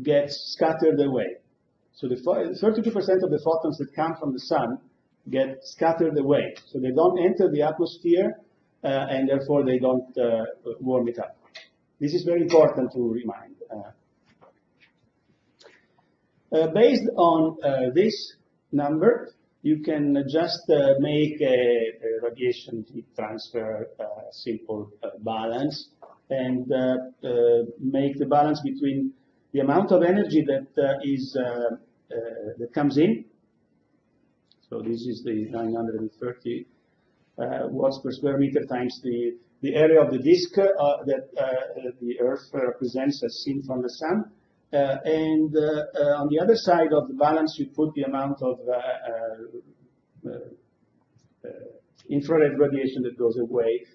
gets scattered away. So the 32% of the photons that come from the sun get scattered away. So they don't enter the atmosphere, and therefore they don't warm it up. This is very important to remind. Based on this number, you can just make a radiation heat transfer simple balance, and make the balance between the amount of energy that that comes in. So this is the 930 watts per square meter times the area of the disk that the Earth represents as seen from the sun. And on the other side of the balance, you put the amount of infrared radiation that goes away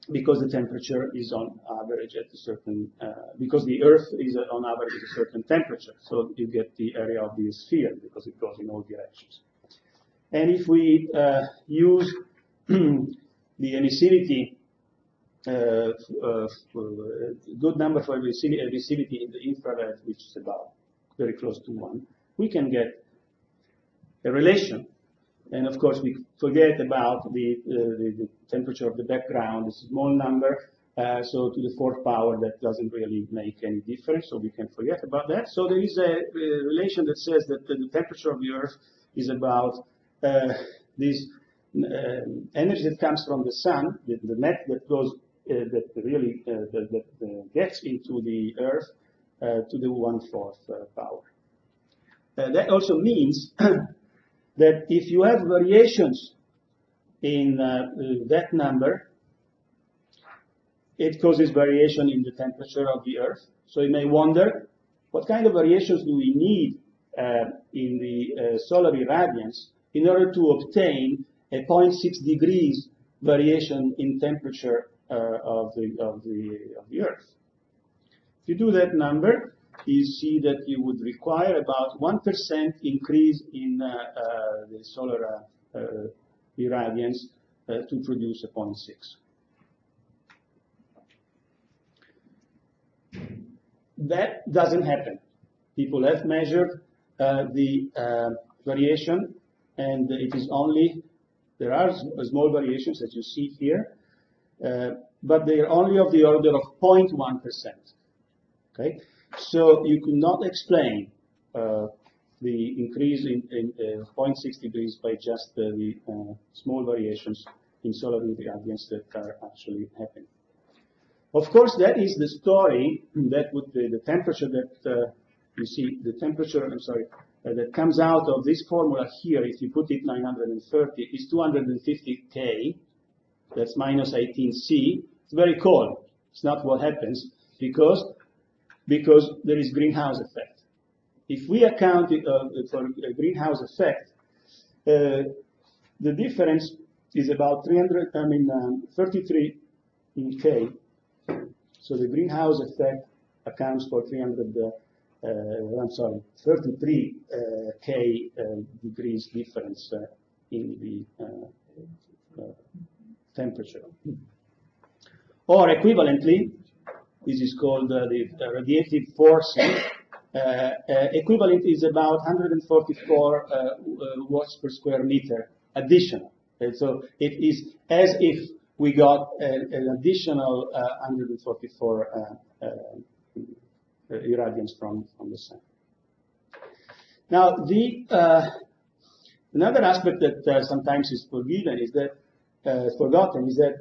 because the temperature is on average at a certain, because the Earth is on average at a certain temperature. So you get the area of the sphere because it goes in all directions. And if we use the emissivity, good number for emissivity in the infrared, which is about very close to 1, we can get a relation. And of course, we forget about the temperature of the background. It's a small number, so to the 4th power, that doesn't really make any difference, so we can forget about that. So there is a relation that says that the temperature of the Earth is about this energy that comes from the sun, the net that goes, that really that gets into the Earth to the 1/4 power. That also means that if you have variations in that number, it causes variation in the temperature of the Earth. So you may wonder, what kind of variations do we need in the solar irradiance in order to obtain a 0.6 degrees variation in temperature of the Earth. If you do that number, you see that you would require about 1% increase in the solar irradiance to produce a 0.6. That doesn't happen. People have measured the variation, and it is only, there are small variations as you see here, but they are only of the order of 0.1%. Okay, so you could not explain the increase in 0.6 degrees by just the small variations in solar irradiance that are actually happening. Of course, that is the story that would be the temperature that you see, the temperature, I'm sorry, that comes out of this formula here, if you put it 930, is 250 K, that's minus 18 C. It's very cold. It's not what happens because there is greenhouse effect. If we account it, for a greenhouse effect, the difference is about 33 K. So the greenhouse effect accounts for 33 K degrees difference in the temperature. Or equivalently, this is called the radiative forcing. Equivalent is about 144 watts per square meter additional. And so it is as if we got an additional 144 irradiance from the sun. Now, another aspect that sometimes is forgotten is that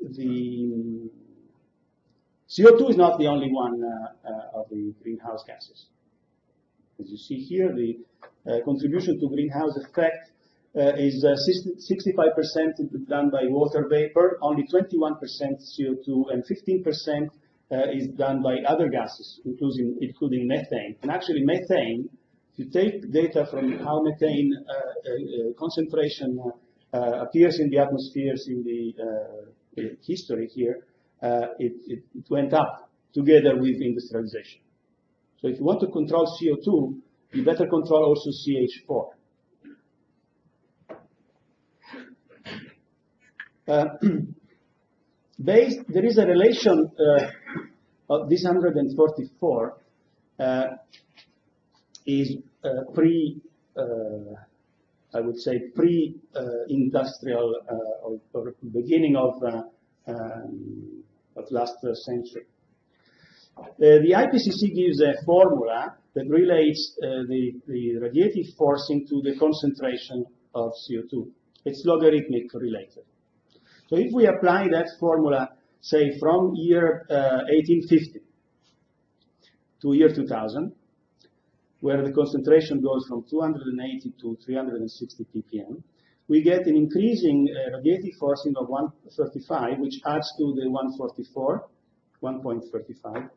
the CO2 is not the only one of the greenhouse gases. As you see here, the contribution to greenhouse effect is 65% done by water vapor, only 21% CO2, and 15% is done by other gases, including methane. And actually, methane, if you take data from how methane concentration appears in the atmospheres in the history here, it went up together with industrialization. So if you want to control CO2, you better control also CH4. There is a relation of this 144 is I would say pre-industrial or beginning of last century. The IPCC gives a formula that relates the radiative forcing to the concentration of CO2. It's logarithmic related. So if we apply that formula, say from year 1850 to year 2000, where the concentration goes from 280 to 360 ppm, we get an increasing radiative forcing of 135, which adds to the 144, 1.35.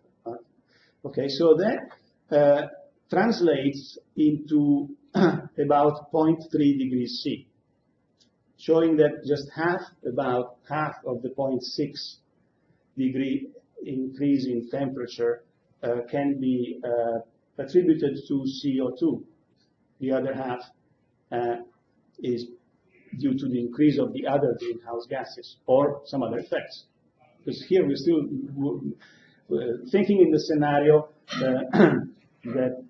Okay, so that translates into about 0.3 degrees C, showing that just about half of the 0.6 degree increase in temperature can be attributed to CO2. The other half is due to the increase of the other greenhouse gases or some other effects. Because here we're still thinking in the scenario that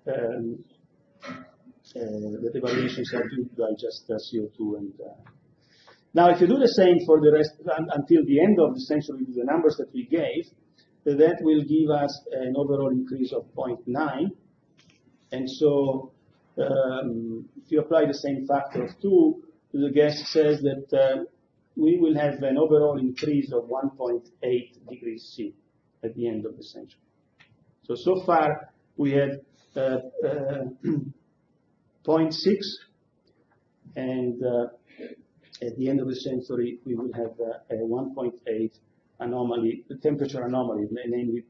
the variations are due by just CO2 and now, if you do the same for the rest until the end of the century with the numbers that we gave, that will give us an overall increase of 0.9. And so, if you apply the same factor of 2, the guess says that we will have an overall increase of 1.8 degrees C at the end of the century. So far, we had 0.6, and at the end of the century, we will have a 1.8 anomaly, the temperature anomaly, namely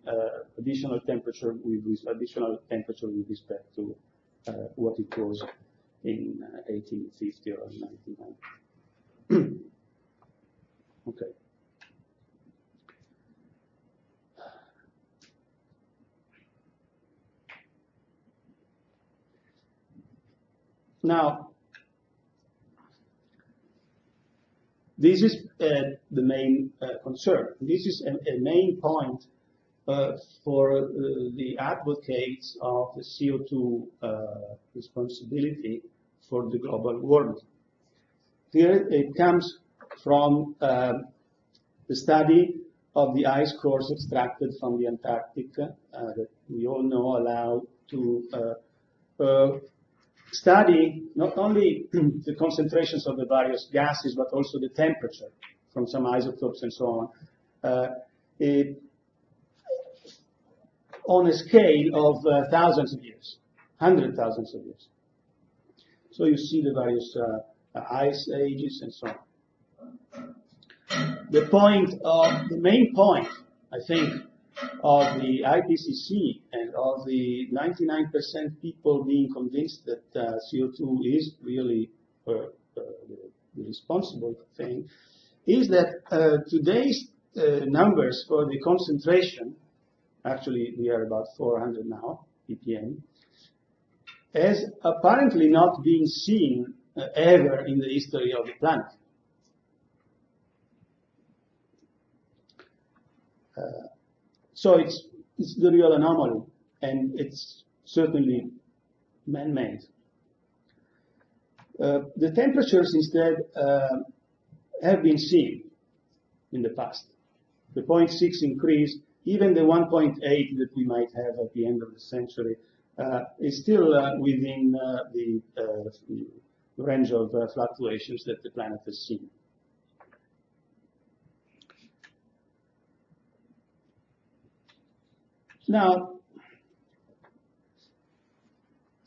additional temperature with respect to what it was in 1850 or 1990. Okay. Now, this is the main concern. This is a main point for the advocates of the CO2 responsibility for the global warming. Here it comes from the study of the ice cores extracted from the Antarctic that we all know allow to study not only the concentrations of the various gases, but also the temperature from some isotopes and so on, on a scale of thousands of years, 100,000 of years. So you see the various ice ages and so on. The main point, I think, of the IPCC and of the 99% people being convinced that CO2 is really the responsible thing, is that today's numbers for the concentration, actually we are about 400 now, ppm, has apparently not been seen ever in the history of the planet. So it's the real anomaly, and it's certainly man-made. The temperatures instead have been seen in the past. The 0.6 increase, even the 1.8 that we might have at the end of the century, is still within the range of fluctuations that the planet has seen. Now,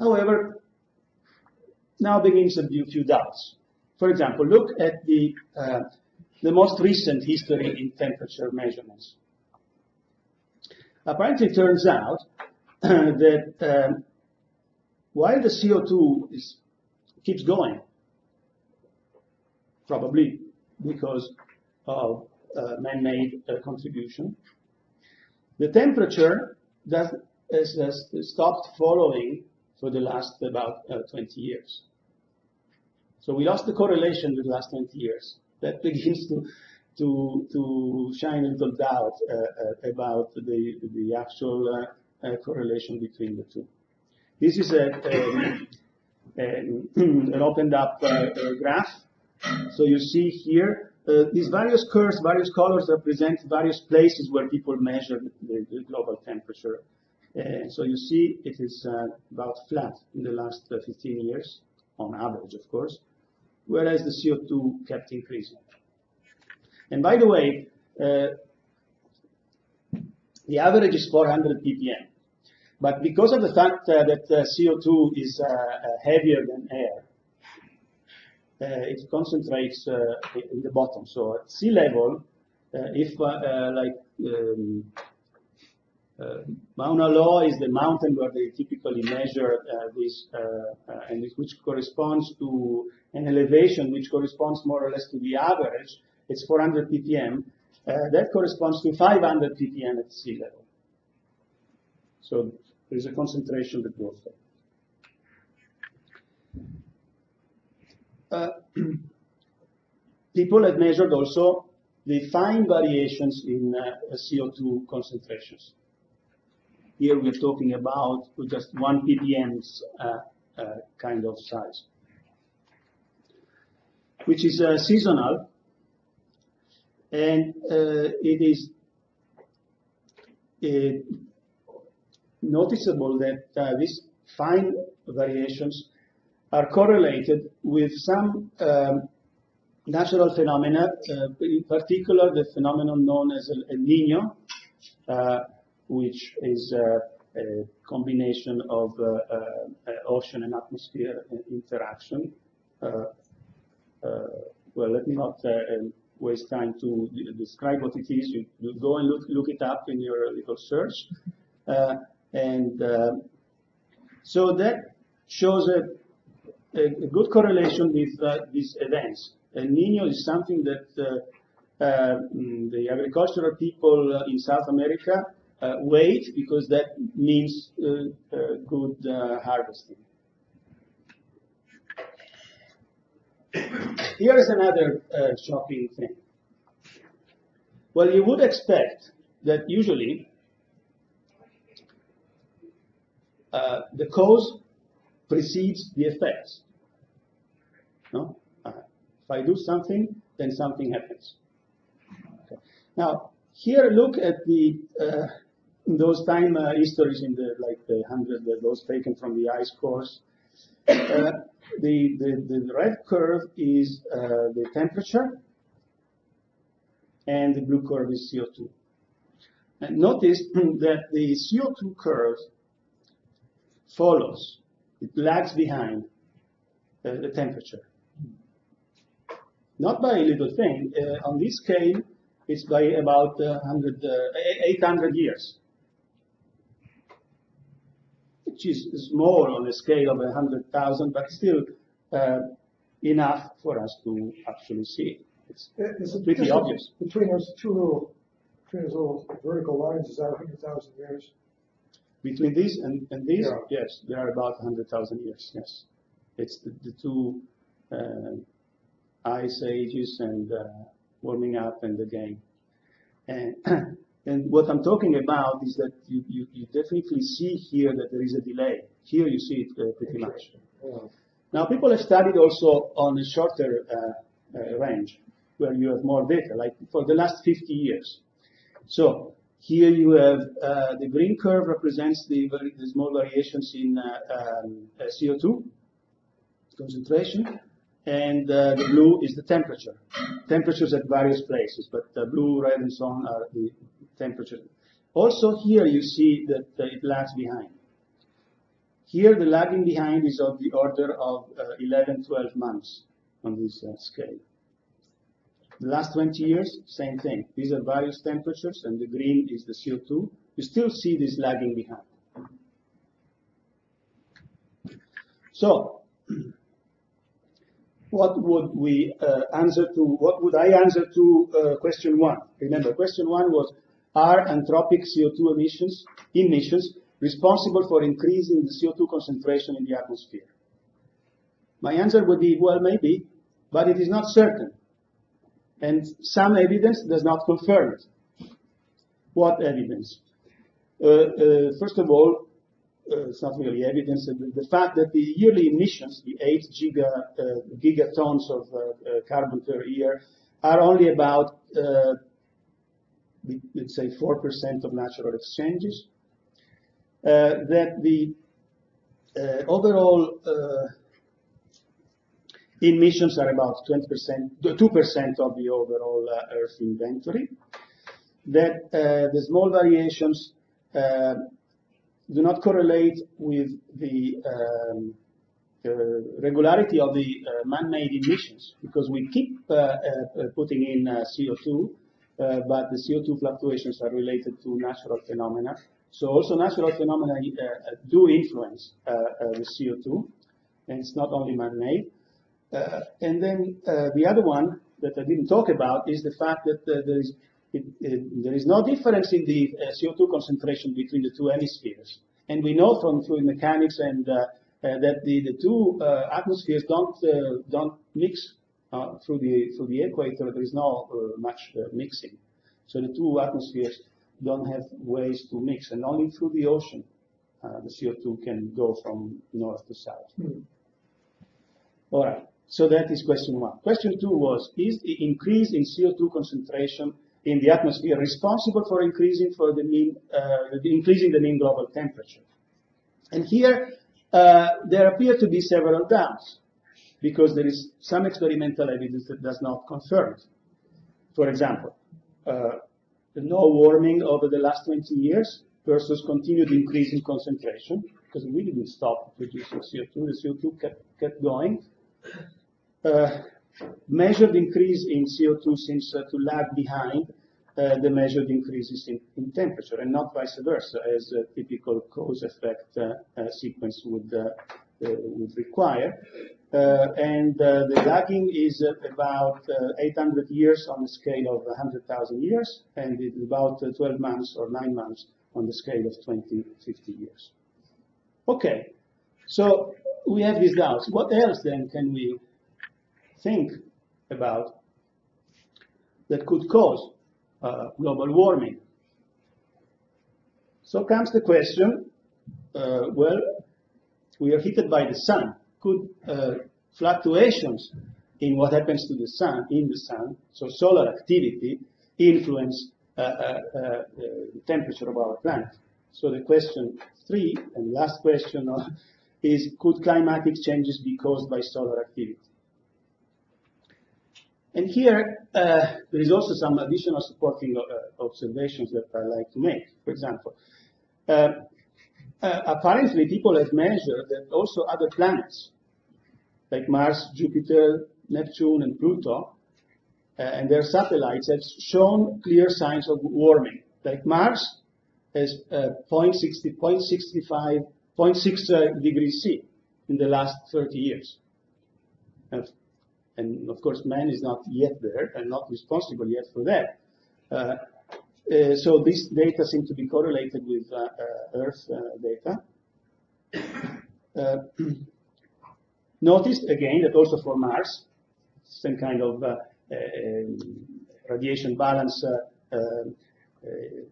however, now begins a few doubts. For example, look at the most recent history in temperature measurements. Apparently, it turns out that while the CO2 keeps going, probably because of man-made contribution, the temperature has stopped following for the last about 20 years. So we lost the correlation with the last 20 years. That begins to shine a little doubt about the actual correlation between the two. This is an opened up graph. So you see here these various curves, various colors represent various places where people measure the global temperature. So you see it is about flat in the last 15 years, on average, of course, whereas the CO2 kept increasing. And by the way, the average is 400 ppm. But because of the fact that CO2 is heavier than air, it concentrates in the bottom. So at sea level, if Mauna Loa is the mountain where they typically measure this, and which corresponds to an elevation which corresponds more or less to the average, it's 400 ppm. That corresponds to 500 ppm at sea level. So there's a concentration that goes there. People have measured also the fine variations in CO2 concentrations. Here we're talking about just 1 ppm's kind of size, which is seasonal, and it is noticeable that these fine variations are correlated with some natural phenomena, in particular the phenomenon known as El Niño, which is a combination of ocean and atmosphere interaction. Well, let me not waste time to describe what it is. You go and look it up in your little search. So that shows a good correlation with these events. El Niño is something that the agricultural people in South America wait, because that means good harvesting. here is another shocking thing. Well, you would expect that usually the cause precedes the effects. No? If I do something, then something happens. Okay. Now, here look at the those time histories in the those taken from the ice cores. The red curve is the temperature, and the blue curve is CO2. And notice that the CO2 curve follows, it lags behind the temperature. Not by a little thing. On this scale, it's by about 800 years, which is small on a scale of 100,000, but still enough for us to actually see it. It's pretty obvious. Between those little vertical lines, is that 100,000 years? Between these and these, Yeah. yes, there are about 100,000 years, yes. It's the two ice ages and warming up and the game. And, and what I'm talking about is that you definitely see here that there is a delay. Here you see it pretty much. Yeah. Now, people have studied also on a shorter range, where you have more data, like for the last 50 years. So here you have the green curve represents the small variations in CO2 concentration, and the blue is the temperature. Temperatures at various places, but blue, red, and so on are the temperatures. Also here you see that it lags behind. Here the lagging behind is of the order of 11, 12 months on this scale. The last 20 years, same thing. These are various temperatures, and the green is the CO2. You still see this lagging behind. So, what would we answer to? What would I answer to question one? Remember, question one was: are anthropic CO2 emissions responsible for increasing the CO2 concentration in the atmosphere? My answer would be, well, maybe, but it is not certain. And some evidence does not confirm it. What evidence? First of all, it's not really evidence. The fact that the yearly emissions, the 8 gigatons of carbon per year, are only about, let's say, 4% of natural exchanges. That the overall emissions are about 2% of the overall Earth inventory. That the small variations do not correlate with the regularity of the man-made emissions, because we keep putting in CO2, but the CO2 fluctuations are related to natural phenomena. So also natural phenomena do influence the CO2, and it's not only man-made. And then the other one that I didn't talk about is the fact that there is no difference in the CO2 concentration between the two hemispheres. And we know from fluid mechanics and that the two atmospheres don't mix through the equator. There is no much mixing. So the two atmospheres don't have ways to mix, and only through the ocean the CO2 can go from north to south. All right. So that is question one. Question two was: is the increase in CO2 concentration in the atmosphere responsible for increasing the mean global temperature? And here there appear to be several doubts, because there is some experimental evidence that does not confirm it. For example, no warming over the last 20 years versus continued increase in concentration, because we didn't stop producing CO2. The CO2 kept going. Measured increase in CO2 seems to lag behind the measured increases in temperature, and not vice versa, as a typical cause-effect sequence would require. And the lagging is about 800 years on the scale of 100,000 years, and it's about 12 months or 9 months on the scale of 50 years. Okay, so we have these doubts. What else then can we think about that could cause global warming. So comes the question, well, we are heated by the sun. Could fluctuations in what happens to the sun, so solar activity, influence the temperature of our planet? So the question 3, and last question, is could climatic changes be caused by solar activity? And here, there is also some additional supporting observations that I like to make. For example, apparently people have measured that also other planets, like Mars, Jupiter, Neptune, and Pluto, and their satellites have shown clear signs of warming. Like Mars has 0.6 degrees C in the last 30 years. And of course, man is not yet there and not responsible yet for that. So these data seem to be correlated with Earth data. Notice again that also for Mars, some kind of radiation balance,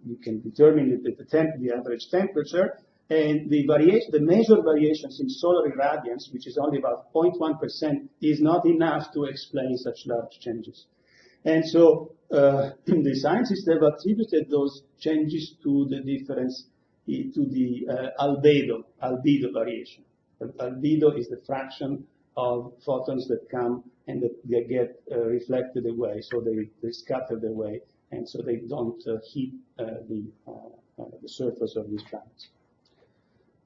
you can determine the average temperature, and the measured variations in solar irradiance, which is only about 0.1%, is not enough to explain such large changes. And so the scientists have attributed those changes to the difference, to the albedo variation. Albedo is the fraction of photons that come and that they get reflected away, so they scatter their way, and so they don't heat the surface of these planets.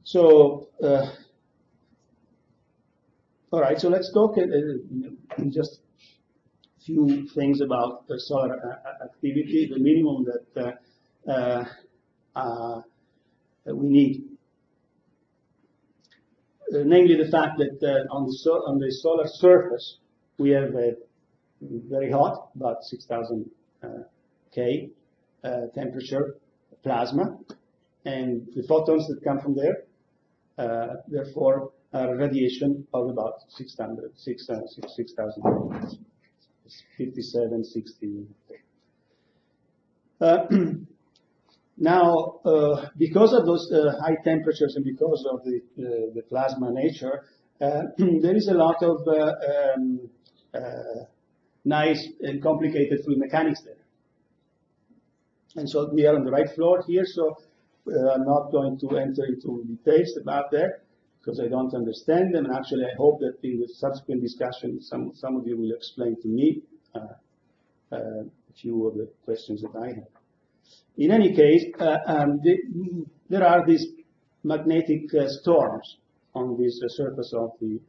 So, all right, so let's talk just a few things about solar activity, the minimum that we need. Namely, the fact that on the solar surface we have a very hot, about 6,000 K temperature plasma, and the photons that come from there, therefore, are radiation of about 6,000, 57, 60. Now, because of those high temperatures and because of the plasma nature, there is a lot of nice and complicated fluid mechanics there. And so we are on the right floor here, so I'm not going to enter into details about that because I don't understand them. And actually, I hope that in the subsequent discussion, some of you will explain to me a few of the questions that I have. In any case, there are these magnetic storms on this surface of the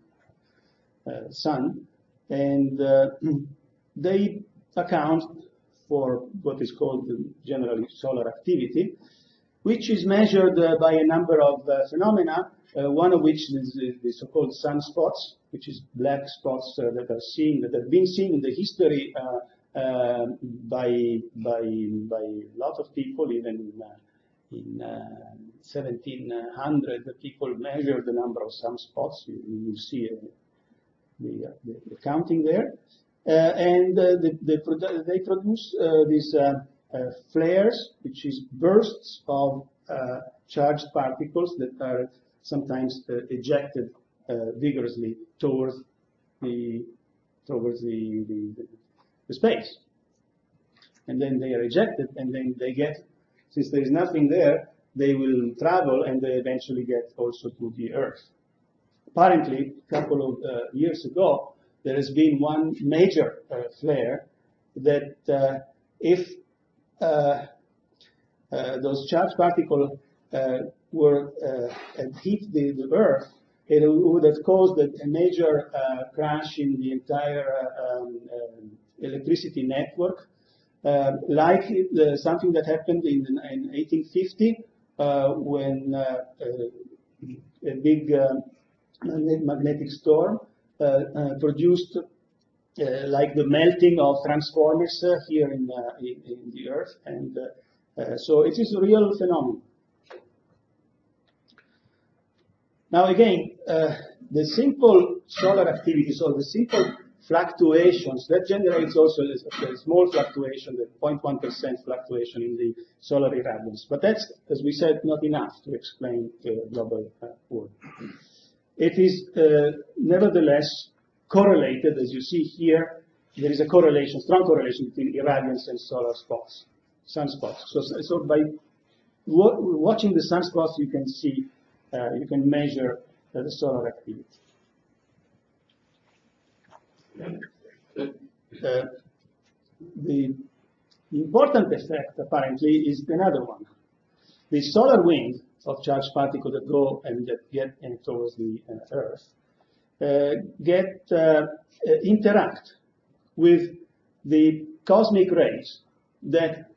sun, and they account for what is called generally solar activity, which is measured by a number of phenomena, one of which is the so-called sunspots, which is black spots that have been seen in the history by a lot of people. Even in 1700, the people measured the number of sunspots. You will see the counting there, and they produce these flares, which is bursts of charged particles that are sometimes ejected vigorously towards the space. And then they are ejected, and then they get, since there is nothing there, they will travel and they eventually get also to the Earth. Apparently, a couple of years ago, there has been one major flare that if those charged particles had hit the Earth, it would have caused a major crash in the entire electricity network, like something that happened in 1850 when a big magnetic storm produced like the melting of transformers here in the Earth, and so it is a real phenomenon. Now again, the simple solar activity, so the simple fluctuations, that generates also a small fluctuation, the 0.1% fluctuation in the solar irradiance. But that's, as we said, not enough to explain global warming. It is nevertheless correlated, as you see here. There is a correlation, strong correlation between irradiance and solar spots, sunspots. So by watching the sunspots, you can see, you can measure the solar activity. The important effect, apparently, is another one. The solar wind of charged particles that go and that get towards the Earth interact with the cosmic rays that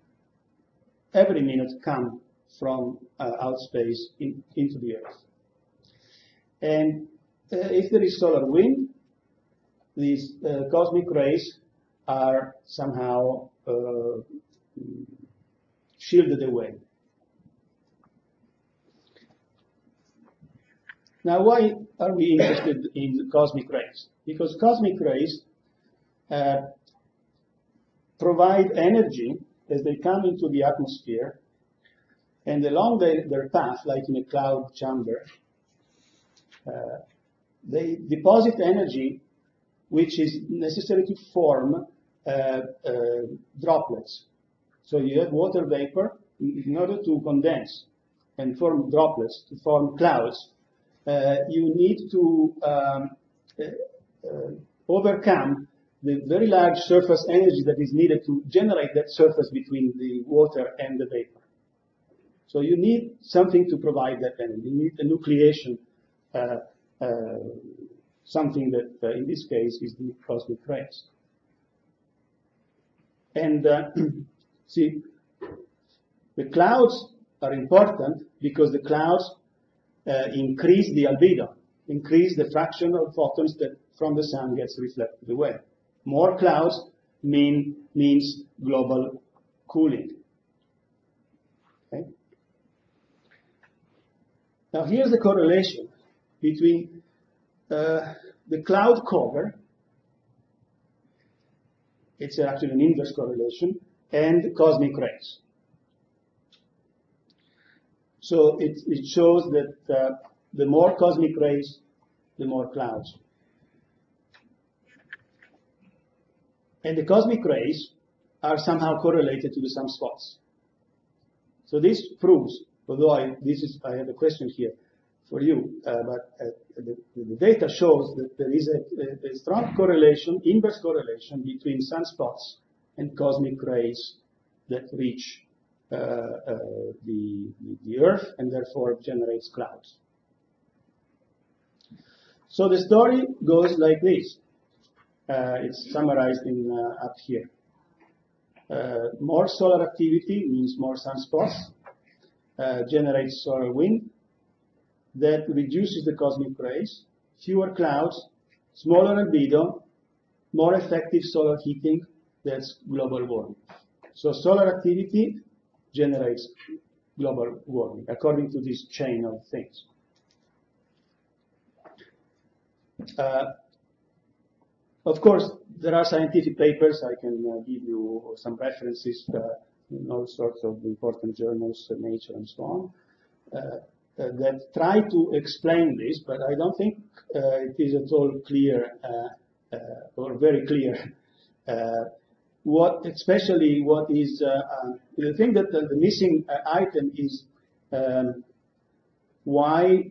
every minute come from outer space into the Earth. And if there is solar wind, these cosmic rays are somehow shielded away. Now, why are we interested in cosmic rays? Because cosmic rays provide energy as they come into the atmosphere, and along their path, like in a cloud chamber, they deposit energy which is necessary to form droplets. So you have water vapor. In order to condense and form droplets, to form clouds, you need to overcome the very large surface energy that is needed to generate that surface between the water and the vapor. So you need something to provide that energy. You need a nucleation, something that in this case is the cosmic rays. And see, the clouds are important because the clouds increase the albedo, increase the fraction of photons that from the sun gets reflected away. More clouds means global cooling. Okay? Now here's the correlation between the cloud cover, it's actually an inverse correlation, and cosmic rays. So it shows that the more cosmic rays, the more clouds. And the cosmic rays are somehow correlated to the sunspots. So this proves, although I have a question here for you, but the data shows that there is a strong correlation, inverse correlation between sunspots and cosmic rays that reach the Earth and therefore generates clouds. So the story goes like this. It's summarized in up here. More solar activity means more sunspots, generates solar wind, that reduces the cosmic rays, fewer clouds, smaller albedo, more effective solar heating, that's global warming. So solar activity generates global warming, according to this chain of things. Of course, there are scientific papers. I can give you some references in all sorts of important journals, Nature and so on, that try to explain this, but I don't think it is at all clear or very clear especially what is the thing that the missing item is why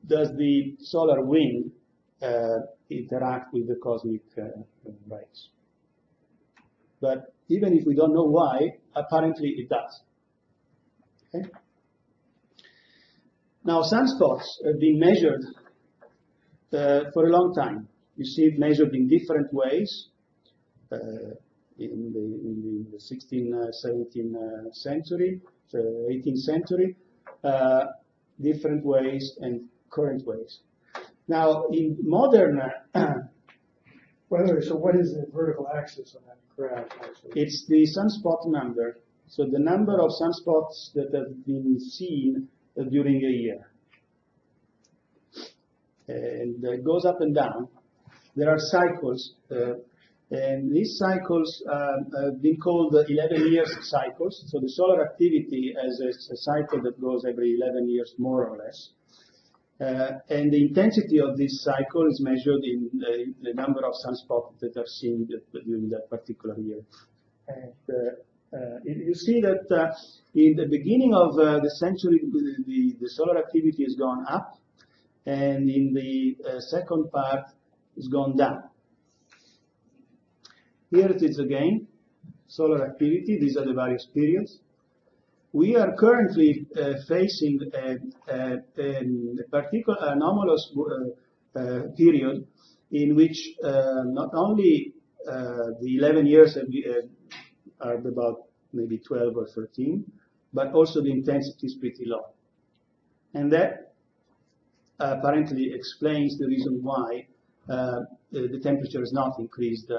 does the solar wind interact with the cosmic rays? But even if we don't know why, apparently it does. Okay? Now, sunspots have been measured for a long time. You see it measured in different ways in the 16th, 17th century, 18th century, different ways and current ways. Now, in modern... So what is the vertical axis on that graph? Actually? It's the sunspot number. So the number of sunspots that have been seen during a year. And it goes up and down. there are cycles, and these cycles have been called 11 years cycles. So the solar activity has a cycle that goes every 11 years, more or less. And the intensity of this cycle is measured in the number of sunspots that are seen during that particular year. And you see that in the beginning of the century, the solar activity has gone up, and in the second part, it's gone down. Here it is again, solar activity. These are the various periods. We are currently facing a particular anomalous period in which not only the 11 years are about maybe 12 or 13, but also the intensity is pretty low. And that apparently explains the reason why the temperature has not increased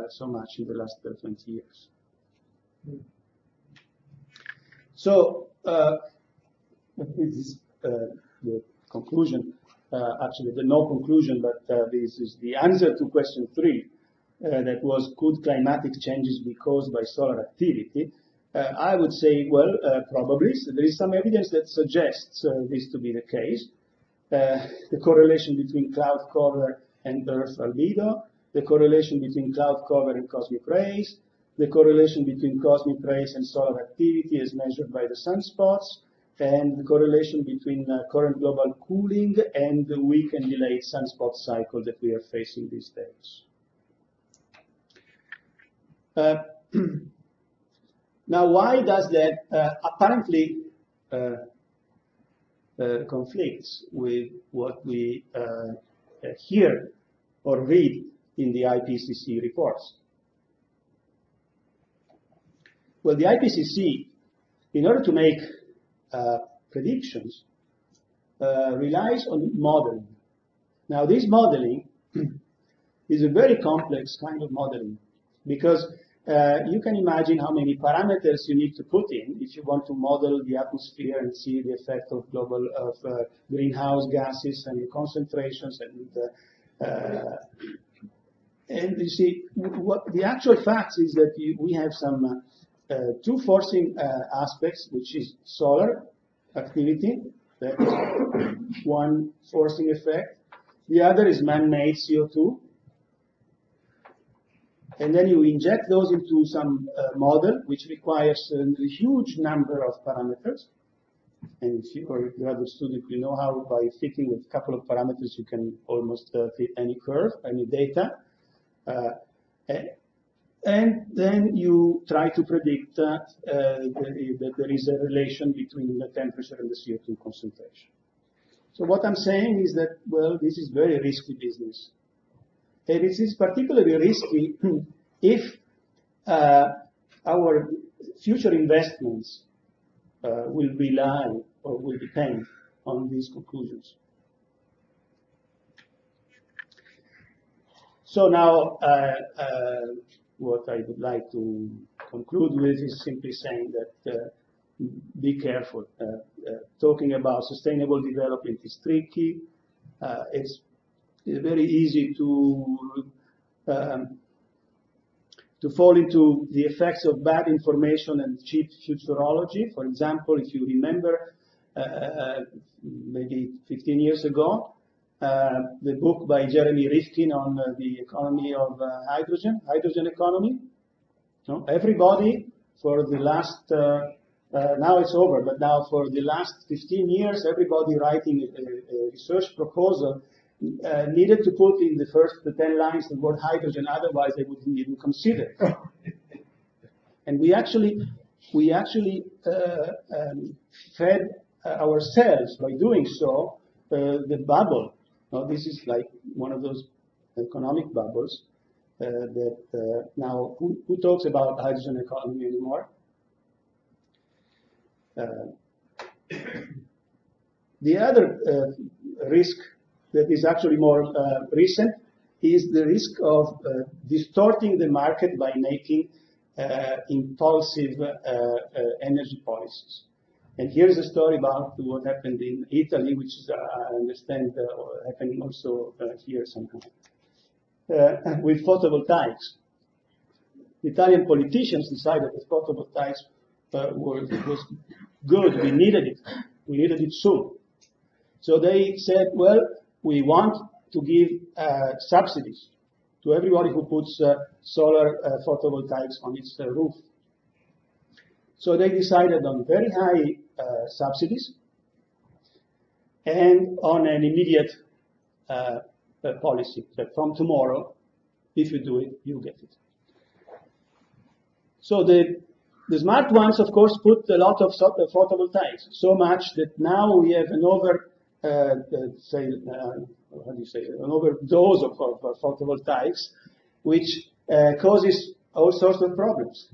so much in the last 20 years. So this is the conclusion, actually the no conclusion, but this is the answer to question 3, that was, could climatic changes be caused by solar activity? I would say, well, probably. So there is some evidence that suggests this to be the case. The correlation between cloud cover and Earth albedo, the correlation between cloud cover and cosmic rays, the correlation between cosmic rays and solar activity as measured by the sunspots, and the correlation between current global cooling and the weak and delayed sunspot cycle that we are facing these days. Now, why does that apparently conflicts with what we hear or read in the IPCC reports? Well, the IPCC, in order to make predictions, relies on modeling. Now, this modeling is a very complex kind of modeling, because you can imagine how many parameters you need to put in if you want to model the atmosphere and see the effect of greenhouse gases and concentrations and you see, what the actual fact is that we have some two forcing aspects, which is solar activity, that is one forcing effect. The other is man-made CO2. And then you inject those into some model, which requires a huge number of parameters. And if you are a graduate student, you know how by fitting with a couple of parameters, you can almost fit any curve, any data. And then you try to predict that there is a relation between the temperature and the CO2 concentration. So what I'm saying is that, well, this is very risky business. And it is particularly risky if our future investments will rely or will depend on these conclusions. So now, what I would like to conclude with is simply saying that be careful. Talking about sustainable development is tricky. It's very easy to fall into the effects of bad information and cheap futurology. For example, if you remember, maybe 15 years ago, the book by Jeremy Rifkin on the economy of hydrogen economy. No? Everybody for the last, now it's over, but now for the last 15 years, everybody writing a research proposal needed to put in the first 10 lines the word hydrogen, otherwise they wouldn't even consider it. And we actually fed ourselves by doing so the bubble. Now, this is like one of those economic bubbles that now who talks about hydrogen economy anymore? The other risk that is actually more recent is the risk of distorting the market by making impulsive energy policies. And here's a story about what happened in Italy, which is, I understand, happening also here somehow. with photovoltaics. Italian politicians decided that photovoltaics was good. We needed it. We needed it soon. So they said, well, we want to give subsidies to everybody who puts solar photovoltaics on its roof. So they decided on very high subsidies and on an immediate policy that from tomorrow, if you do it, you get it. So the smart ones, of course, put a lot of photovoltaics, so much that now we have an overdose of photovoltaics, which causes all sorts of problems,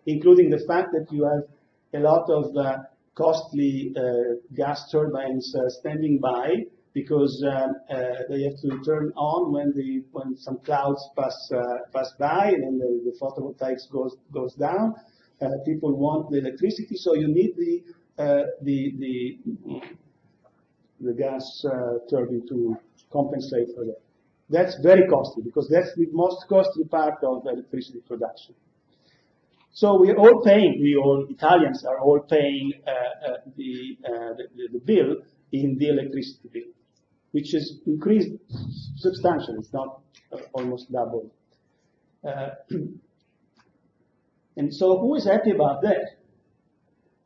including the fact that you have a lot of costly gas turbines standing by because they have to turn on when some clouds pass by, and then the photovoltaics goes down. People want the electricity, so you need the gas turbine to compensate for that. That's very costly because that's the most costly part of electricity production. So we're all paying. We all Italians are all paying the bill in the electricity bill, which has increased substantially. It's not almost doubled. And so who is happy about that?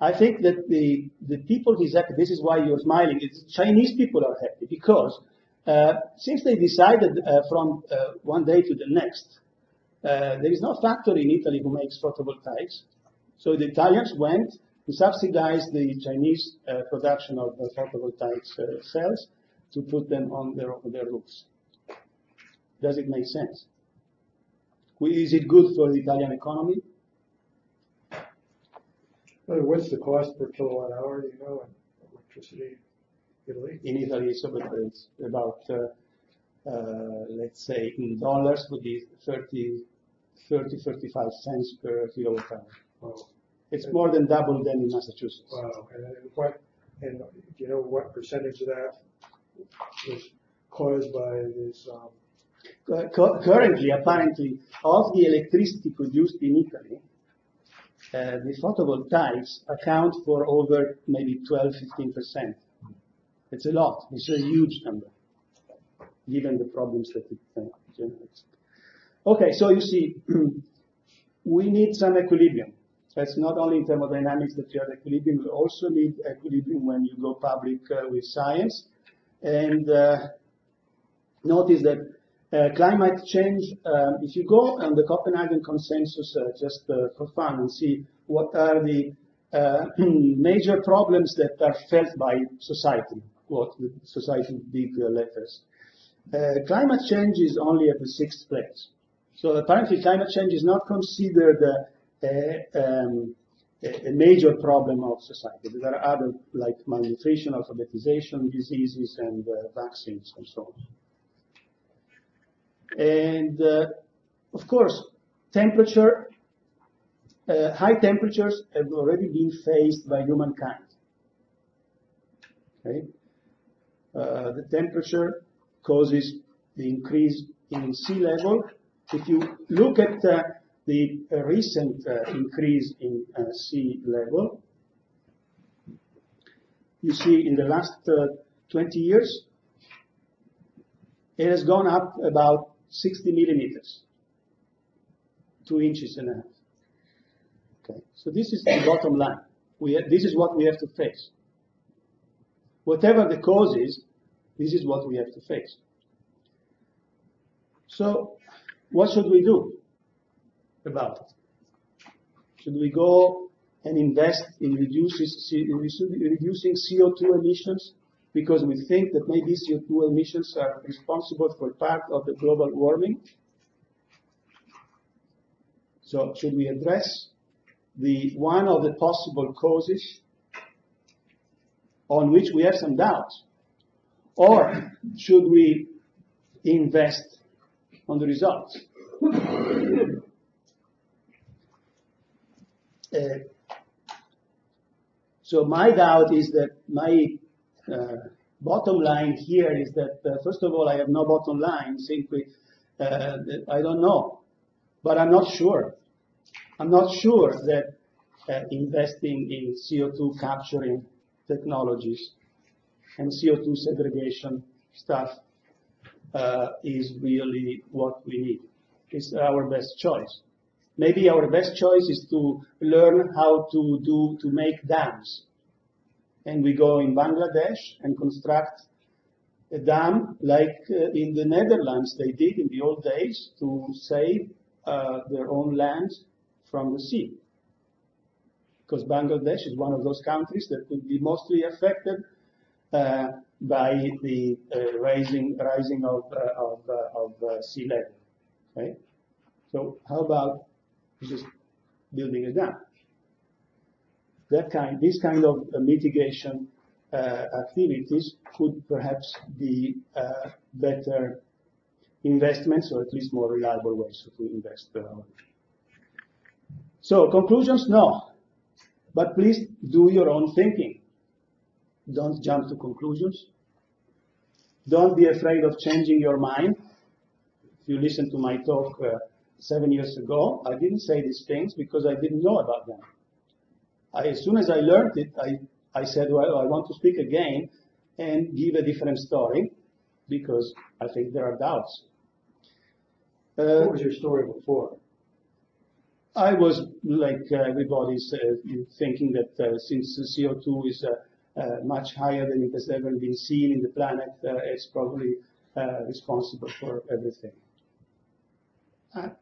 I think that the people who is happy, this is why you're smiling, it's Chinese people are happy because since they decided from one day to the next, there is no factory in Italy who makes photovoltaics. So the Italians went to subsidize the Chinese production of photovoltaic cells to put them on their roofs. Does it make sense? Is it good for the Italian economy? What's the cost per kilowatt hour, you know, in electricity in Italy? In Italy, it's about let's say in dollars would be 35 cents per kilowatt hour. Wow. It's more than double than in Massachusetts. Wow. And do you know what percentage of that was caused by this? Currently, apparently, of the electricity produced in Italy, the photovoltaics account for over maybe 12–15%. It's a lot. It's a huge number, given the problems that it generates. Okay, so you see, we need some equilibrium. It's not only in thermodynamics that you have equilibrium, you also need equilibrium when you go public with science. And notice that climate change, if you go on the Copenhagen consensus just for fun and see what are the major problems that are felt by society, what the society big letters. Climate change is only at the 6th place. So apparently climate change is not considered a major problem of society. There are other like malnutrition, alphabetization, diseases, and vaccines and so on. And of course, temperature, high temperatures have already been faced by humankind. Okay? The temperature causes the increase in sea level. If you look at the recent increase in sea level, you see in the last 20 years, it has gone up about 60 millimeters, 2.5 inches. Okay, so this is the bottom line. This is what we have to face. Whatever the cause is, this is what we have to face. So, what should we do about it? Should we go and invest in reducing CO2 emissions because we think that maybe CO2 emissions are responsible for part of the global warming? So should we address one of the possible causes on which we have some doubts? Or should we invest on the results? So my doubt is that my bottom line here is that, first of all, I have no bottom line. Simply, I don't know, but I'm not sure. I'm not sure that investing in CO2 capturing technologies and CO2 segregation stuff is really what we need. It's our best choice. Maybe our best choice is to learn how to make dams. And we go in Bangladesh and construct a dam like in the Netherlands they did in the old days to save their own land from the sea. Because Bangladesh is one of those countries that could be mostly affected by the rising of sea level. Right? So how about just building a dam? This kind of mitigation activities could perhaps be better investments, or at least more reliable ways to invest. So conclusions, no. But please do your own thinking. Don't jump to conclusions. Don't be afraid of changing your mind. If you listen to my talk 7 years ago, I didn't say these things because I didn't know about them. As soon as I learned it, I said, well, I want to speak again and give a different story because I think there are doubts. What was your story before? I was like everybody's thinking that since CO2 is much higher than it has ever been seen in the planet, it's probably responsible for everything. I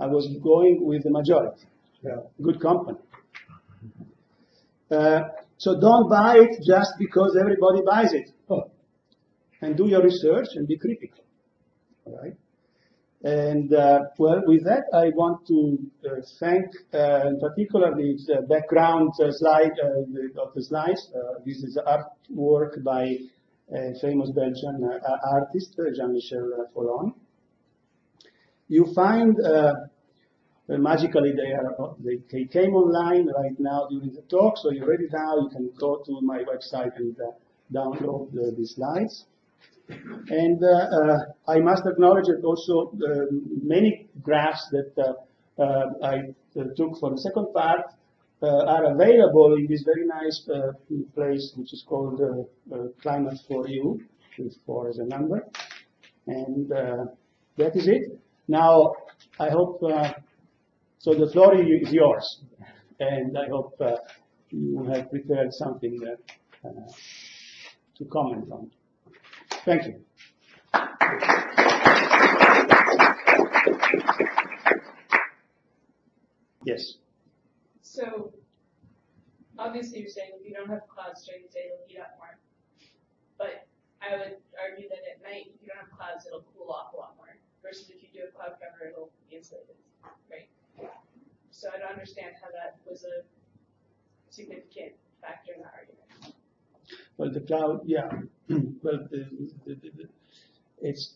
was going with the majority. Yeah. Good company. So don't buy it just because everybody buys it. Oh. And do your research and be critical. All right. And well, with that, I want to thank, in particular, the background slide of the slides. This is artwork by a famous Belgian artist, Jean-Michel Follon. You find magically they came online right now during the talk, so you're ready now. You can go to my website and download the slides. And I must acknowledge that also many graphs that I took for the second part are available in this very nice place, which is called Climate for You, with 4 as a number. And that is it. Now, I hope, so the floor is yours. And I hope you have prepared something to comment on. Thank you. Yes. So, obviously you're saying if you don't have clouds during the day, it'll heat up more. But I would argue that at night, if you don't have clouds, it'll cool off a lot more. Versus if you do a cloud cover, it'll be insulated, right? So I don't understand how that was a significant factor in the argument. Well, the cloud, yeah. Well, it's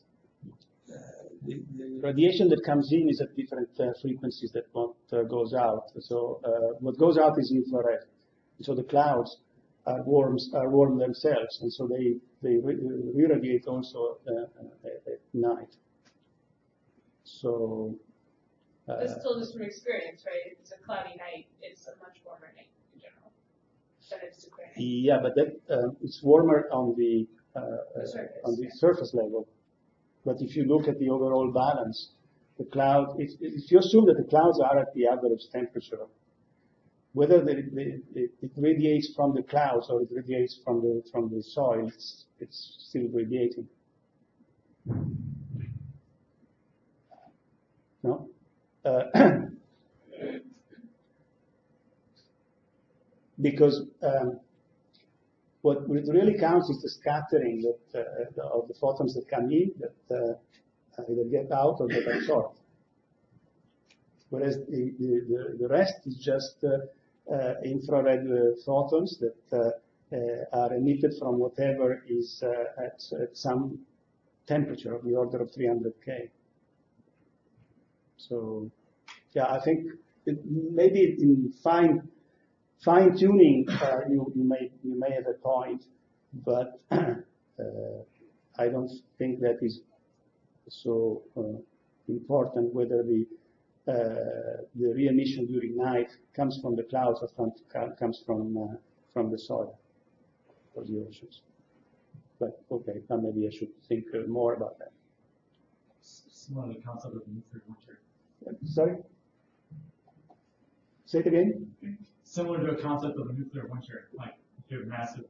the radiation that comes in is at different frequencies than what goes out. So what goes out is infrared. So the clouds are warm themselves, and so they re-radiate also at night. So That's still just from experience, right? If it's a cloudy night, it's a much warmer night in general than if it's a clear night. yeah, but that it's warmer on the surface level. But if you look at the overall balance, the cloud, if you assume that the clouds are at the average temperature, whether it radiates from the clouds or it radiates from the soil, it's still radiating. No? Because what really counts is the scattering of the photons that come in, that either get out or get absorbed. Whereas the rest is just infrared photons that are emitted from whatever is at some temperature of the order of 300 K. So, yeah, I think maybe in fine tuning you may have a point, but I don't think that is so important whether the re-emission during night comes from the clouds or comes from the soil or the oceans. But okay, now maybe I should think more about that. Similar to the concept of nuclear winter. Sorry? Say it again? Similar to a concept of a nuclear winter, like if you have massive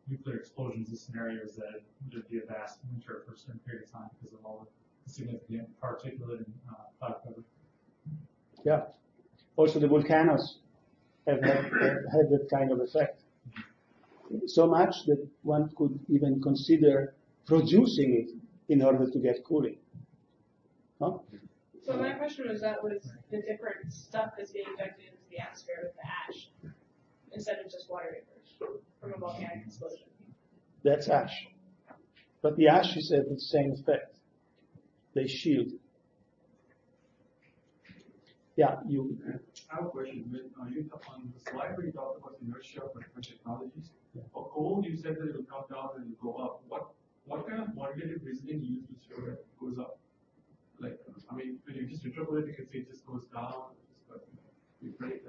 nuclear explosions, the scenario is that there'd be a vast winter for a certain period of time because of all the significant particulate and cloud cover. Yeah. Also, the volcanoes have had that kind of effect. So much that one could even consider producing it in order to get cooling. Huh? So my question was that was the different stuff that's being injected into the atmosphere with the ash instead of just water vapors from a volcanic explosion. That's ash. But the ashes have the same effect. They shield. Yeah, you. I have a question. On the slide where you talked about inertia for different technologies, Yeah. for coal, you said that it will come down and it will go up. What kind of quantitative reasoning you use to show that it goes up? Like, I mean, when you just interpolate, you can say it just goes down. But you break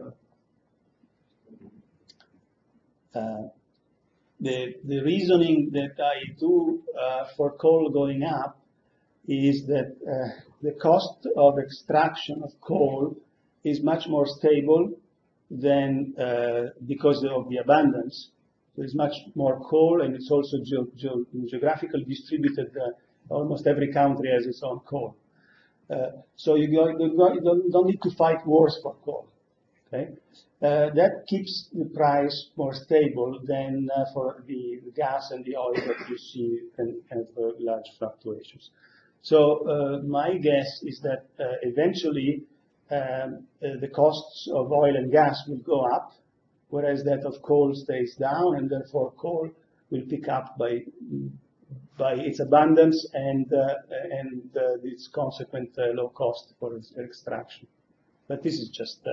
The reasoning that I do for coal going up is that the cost of extraction of coal is much more stable than because of the abundance. There is much more coal, and it's also geographically distributed. Almost every country has its own coal. So you don't need to fight wars for coal. Okay? That keeps the price more stable than for the gas and the oil that you see can have large fluctuations. So my guess is that eventually the costs of oil and gas will go up, whereas that of coal stays down, and therefore coal will pick up by its abundance and its consequent low cost for its extraction. But this is just,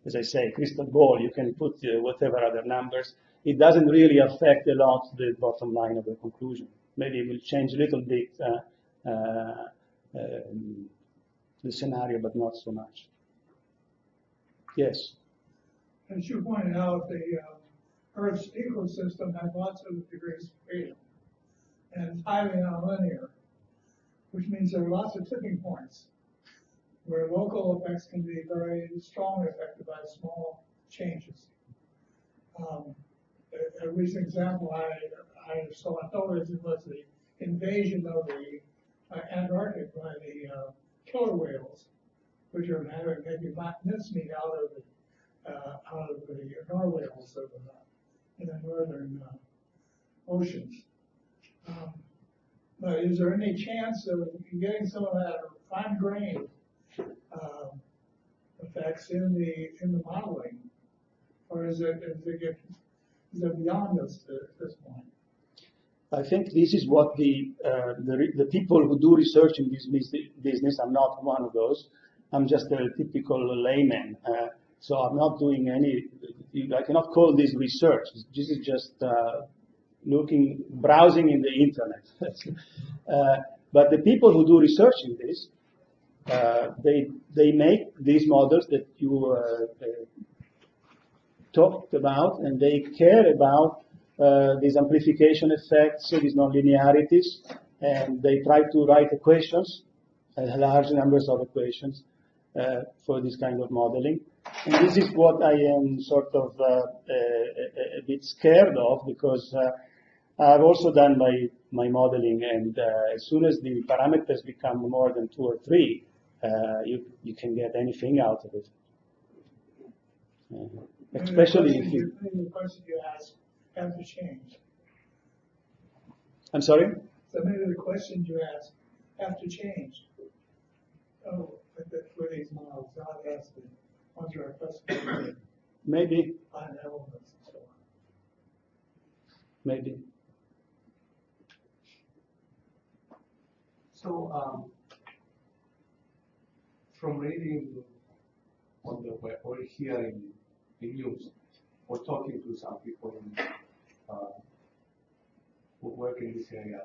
as I say, crystal ball. You can put whatever other numbers. It doesn't really affect a lot the bottom line of the conclusion. Maybe it will change a little bit the scenario, but not so much. Yes? As you pointed out, the Earth's ecosystem has lots of degrees of freedom, and it's highly nonlinear, which means there are lots of tipping points where local effects can be very strongly affected by small changes. A recent example I saw on television was the invasion of the Antarctic by the killer whales, which are having maybe mincemeat out of the narwhals in the northern oceans. But is there any chance of getting some of that fine grained effects in the modeling, or is it beyond us at this point? I think this is what the people who do research in this business. I'm not one of those. I'm just a typical layman. So I'm not doing I cannot call this research. This is just browsing in the internet. But the people who do research in this, they make these models that you talked about, and they care about these amplification effects, these nonlinearities, and they try to write equations, large numbers of equations for this kind of modeling. And this is what I am sort of a bit scared of, because I've also done my modeling, and as soon as the parameters become more than 2 or 3, you can get anything out of it. Especially if you... The question you asked have to change. I'm sorry? So maybe the questions you asked have to change. For these models, not as the ones that are classified. Maybe. Find elements and so on. Maybe. So, from reading on the web or hearing the news, or talking to some people who work in this area,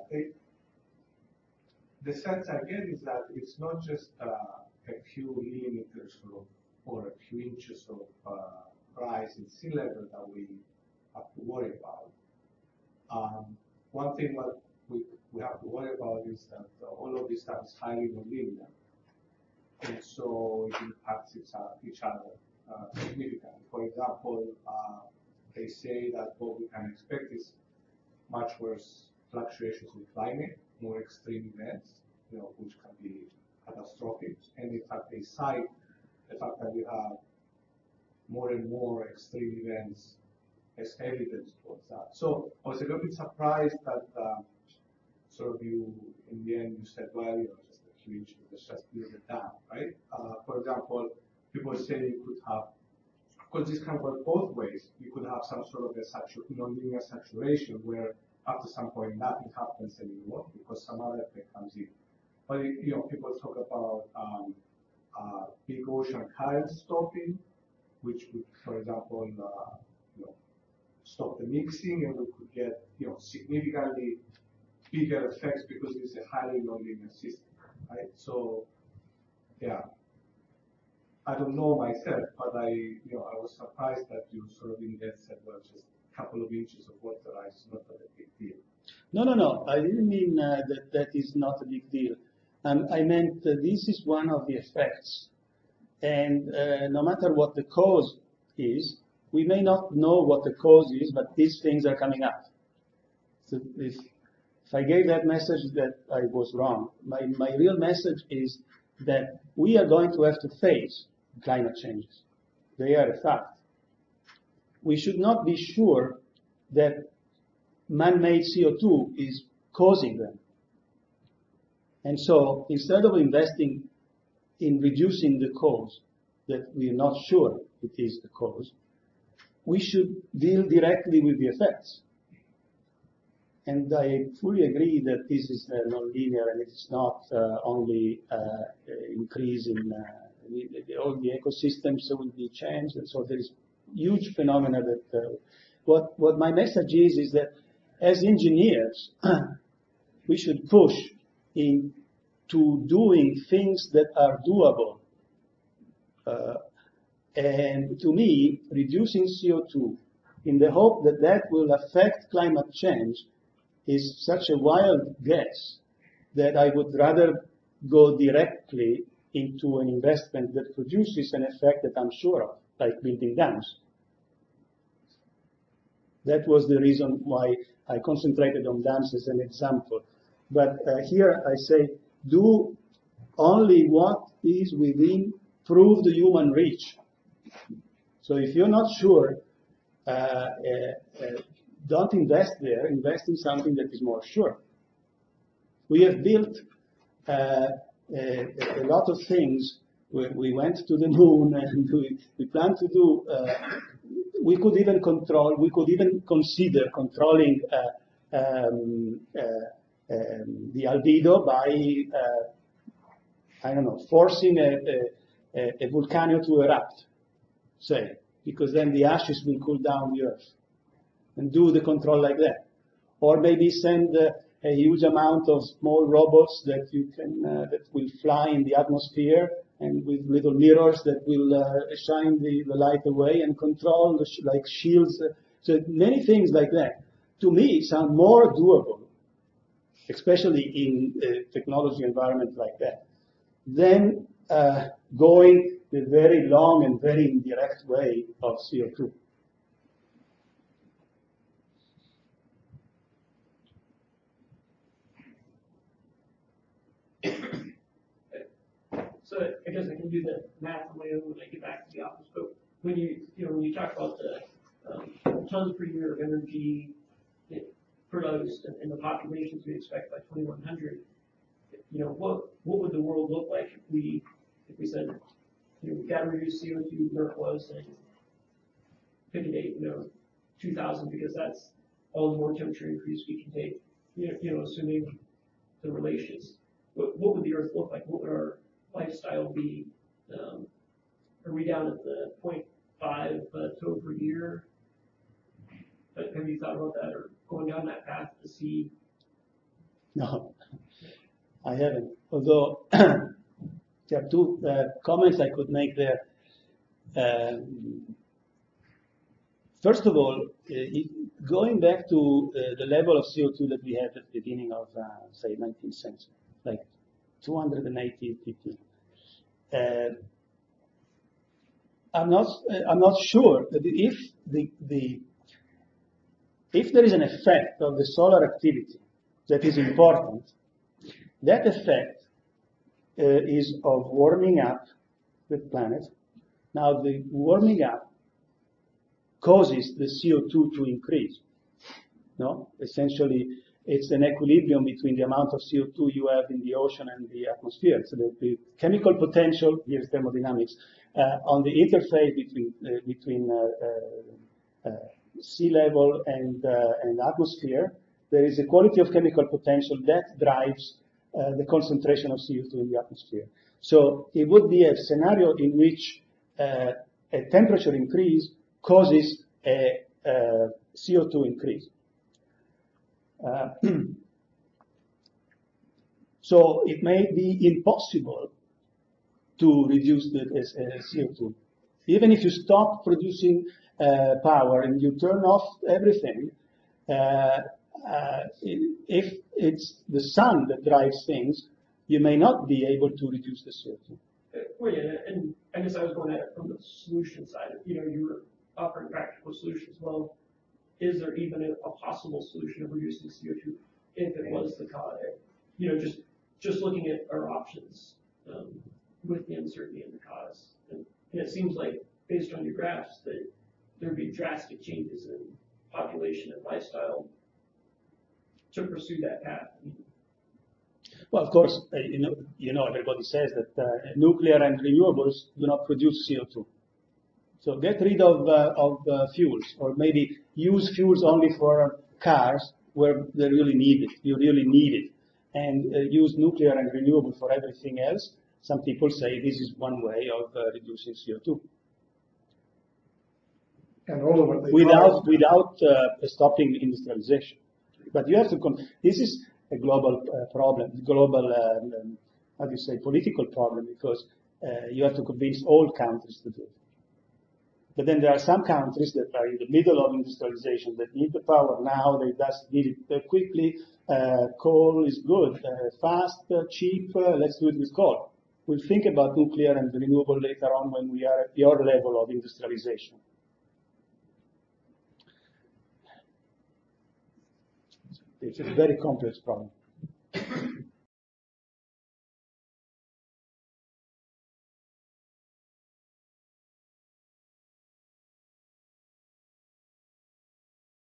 the sense I get is that it's not just a few millimeters or a few inches of rise in sea level that we have to worry about. One thing what we have to worry about is that all of this stuff is highly nonlinear, and so it impacts each other significantly. For example, they say that what we can expect is much worse fluctuations in climate, more extreme events, which can be catastrophic. And in fact, they cite the fact that we have more and more extreme events as evidence towards that. So I was a little bit surprised that sort of you, in the end, you said, well, just a few inches, let's just build it down, right? For example, people say you could have, of course, this can work both ways. You could have some sort of a non-linear saturation where after some point nothing happens anymore because some other effect comes in. But people talk about big ocean currents stopping, which would, for example, stop the mixing, and we could get significantly bigger effects because it's a highly nonlinear system, right? So, yeah, I don't know myself, but I was surprised that you sort of in that said, well, just a couple of inches of water rise is not a big deal. No. I didn't mean that is not a big deal. I meant this is one of the effects. And no matter what the cause is, we may not know what the cause is, but these things are coming up. So if I gave that message, that I was wrong. My real message is that we are going to have to face climate changes. They are a fact. We should not be sure that man-made CO2 is causing them. And so instead of investing in reducing the cause, that we are not sure it is the cause, we should deal directly with the effects. And I fully agree that this is non-linear and it's not only increase in all the ecosystems will be changed. And so there is huge phenomena that what my message is that as engineers, we should push into doing things that are doable. And to me, reducing CO2 in the hope that that will affect climate change is such a wild guess that I would rather go directly into an investment that produces an effect that I'm sure of, like building dams. That was the reason why I concentrated on dams as an example. But here I say, do only what is within proved human reach. So if you're not sure, don't invest there, invest in something that is more sure. We have built a lot of things. We went to the moon and we plan to do, we could even consider controlling the albedo by, forcing a volcano to erupt, say, because then the ashes will cool down the earth, and do the control like that. Or maybe send a huge amount of small robots that you can that will fly in the atmosphere and with little mirrors that will shine the light away and control like shields. So many things like that, to me, sound more doable, especially in a technology environment like that, than going the very long and very indirect way of CO2. So I guess I can do the math on my own when I get back to the office. But when you talk about the tons per year of energy produced and the populations we expect by 2100, what would the world look like if we said, we've got to reduce CO2 where it was and pick a date, 2000, because that's all the more temperature increase we can take, assuming the relations. What would the Earth look like? What would our lifestyle be? Are we down at the 0.5 tow per year? Have you thought about that or going down that path to see? No. I haven't. Although there are two comments I could make there. First of all, going back to the level of CO2 that we had at the beginning of, say, 19th century, like 280 ppm. I'm not sure that if there is an effect of the solar activity that is important, that effect is of warming up the planet. Now, the warming up causes the CO2 to increase. No? Essentially, it's an equilibrium between the amount of CO2 you have in the ocean and the atmosphere. So the chemical potential, here's thermodynamics, on the interface between sea level and atmosphere, there is a quality of chemical potential that drives the concentration of CO2 in the atmosphere. So it would be a scenario in which a temperature increase causes a CO2 increase. So it may be impossible to reduce the CO2. Even if you stop producing power and you turn off everything, if it's the sun that drives things, you may not be able to reduce the CO2. Well, yeah, and I guess I was going at it from the solution side. You know, you were offering practical solutions. Well, is there even a possible solution of reducing CO2 if it was the cause? You know, just looking at our options with the uncertainty and the cause. And it seems like, based on your graphs, that there'd be drastic changes in population and lifestyle to pursue that path. Well, of course, you know, everybody says that nuclear and renewables do not produce CO2. So get rid of fuels, or maybe use fuels only for cars where they really need it. You really need it, and use nuclear and renewable for everything else. Some people say this is one way of reducing CO2. And all of what they without stopping industrialization. But you have to. This is a global problem, global, how do you say, political problem, because you have to convince all countries to do it. But then there are some countries that are in the middle of industrialization that need the power now. They just need it quickly. Coal is good, fast, cheap. Let's do it with coal. We'll think about nuclear and renewable later on when we are at your level of industrialization. It's a very complex problem.